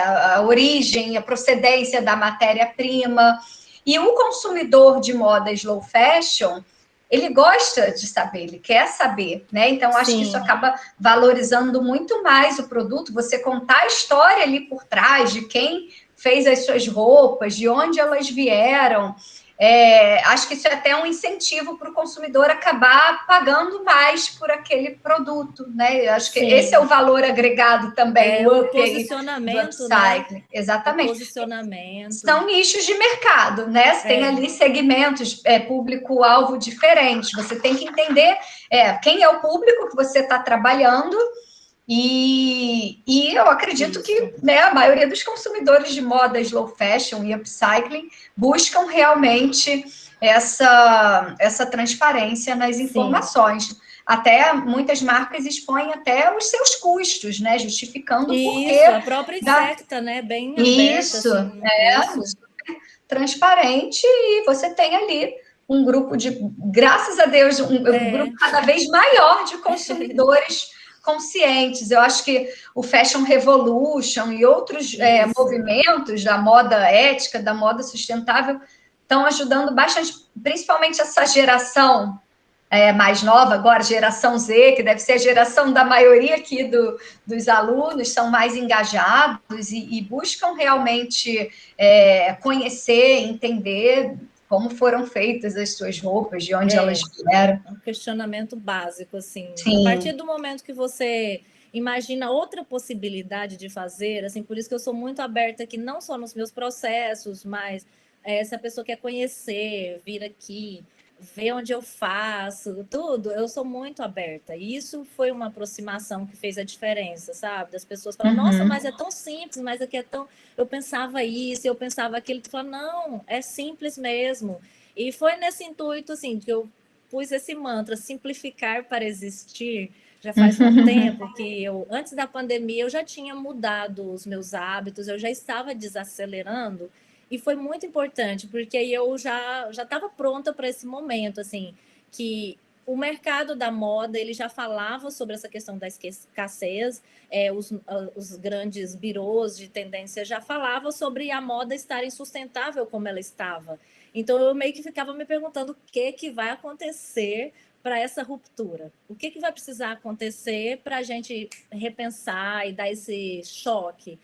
a origem, a procedência da matéria-prima. E o consumidor de moda slow fashion, ele gosta de saber, ele quer saber, né? Então, acho que isso acaba valorizando muito mais o produto, você contar a história ali por trás de quem fez as suas roupas, de onde elas vieram. Acho que isso é até um incentivo para o consumidor acabar pagando mais por aquele produto, né? Acho que esse é o valor agregado também, o posicionamento, do upcycling. Né? Exatamente. O posicionamento. São nichos de mercado, né? Você tem ali segmentos, público-alvo diferentes. Você tem que entender quem é o público que você está trabalhando. E eu acredito que, né, a maioria dos consumidores de moda slow fashion e upcycling buscam realmente essa transparência nas informações. Até muitas marcas expõem até os seus custos, né? Justificando o porquê. A própria Insecta, né? Bem aberta, super transparente, e você tem ali um grupo graças a Deus, um grupo cada vez maior de consumidores conscientes. Eu acho que o Fashion Revolution e outros movimentos da moda ética, da moda sustentável, estão ajudando bastante, principalmente essa geração mais nova, agora geração Z, que deve ser a geração da maioria aqui dos alunos, são mais engajados e buscam realmente conhecer, entender como foram feitas as suas roupas, de onde elas vieram. Um questionamento básico, assim. Sim. A partir do momento que você imagina outra possibilidade de fazer, assim, por isso que eu sou muito aberta aqui, não só nos meus processos, mas se a pessoa quer conhecer, vir aqui, ver onde eu faço, tudo, eu sou muito aberta. E isso foi uma aproximação que fez a diferença, sabe? Das pessoas falam, nossa, mas é tão simples, mas aqui é tão... Eu pensava isso, eu pensava aquilo. Tu fala, não, é simples mesmo. E foi nesse intuito, assim, que eu pus esse mantra, simplificar para existir. Já faz um tempo que eu, antes da pandemia, eu já tinha mudado os meus hábitos, eu já estava desacelerando. E foi muito importante, porque aí eu já estava pronta para esse momento, assim, que o mercado da moda, ele já falava sobre essa questão da escassez, os grandes birôs de tendência já falavam sobre a moda estar insustentável como ela estava. Então, eu meio que ficava me perguntando o que vai acontecer para essa ruptura. O que vai precisar acontecer para a gente repensar e dar esse choque?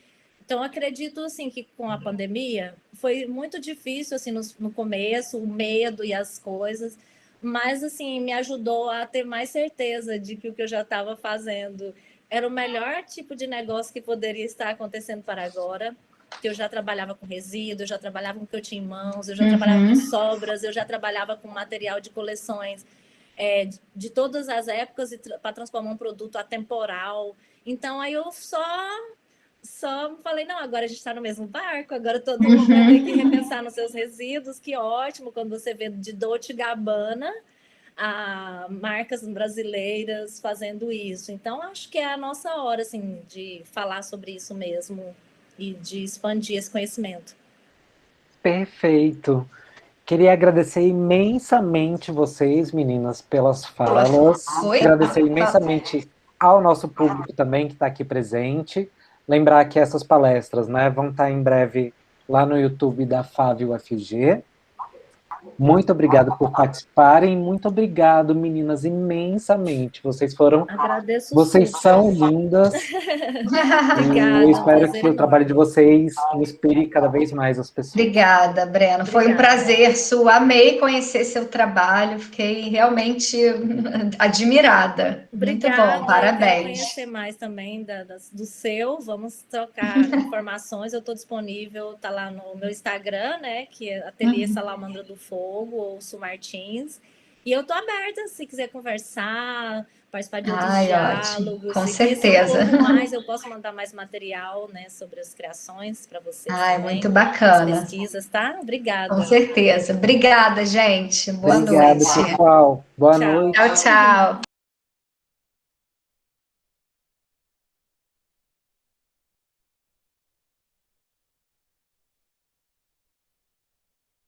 Então, acredito assim, que com a pandemia foi muito difícil assim, no começo, o medo e as coisas, mas assim, me ajudou a ter mais certeza de que o que eu já estava fazendo era o melhor tipo de negócio que poderia estar acontecendo para agora, que eu já trabalhava com resíduo, eu já trabalhava com o que eu tinha em mãos, eu já trabalhava com sobras, eu já trabalhava com material de coleções de todas as épocas para transformar um produto atemporal. Então, aí eu só falei, não, agora a gente está no mesmo barco, agora todo mundo vai ter que repensar nos seus resíduos, que ótimo, quando você vê de Dolce & Gabbana a marcas brasileiras fazendo isso. Então, acho que é a nossa hora, assim, de falar sobre isso mesmo e de expandir esse conhecimento. Perfeito. Queria agradecer imensamente vocês, meninas, pelas falas. Agradecer imensamente ao nosso público também que está aqui presente. Lembrar que essas palestras, né, vão estar em breve lá no YouTube da FAV UFG. Muito obrigado por participarem. Muito obrigado, meninas, imensamente. Vocês foram... Agradeço. Vocês são lindas. Obrigada. Eu espero que o trabalho de vocês inspire cada vez mais as pessoas. Obrigada, Breno. Foi um prazer sua. Amei conhecer seu trabalho. Fiquei realmente admirada. Obrigada. Muito bom, parabéns. Eu quero conhecer mais também do seu. Vamos trocar informações. Eu estou disponível, tá lá no meu Instagram, né? Que é Ateliê Salamandra do Fogo, ou Su Martins. E eu estou aberta, se quiser conversar, participar de outros diálogos. Ótimo. Com certeza. Um pouco mais, eu posso mandar mais material, né, sobre as criações para vocês. Ai, muito bacana. As pesquisas, tá? Obrigada. Com certeza. Obrigada, gente. Boa noite. Obrigado, pessoal. Boa noite. Tchau, tchau.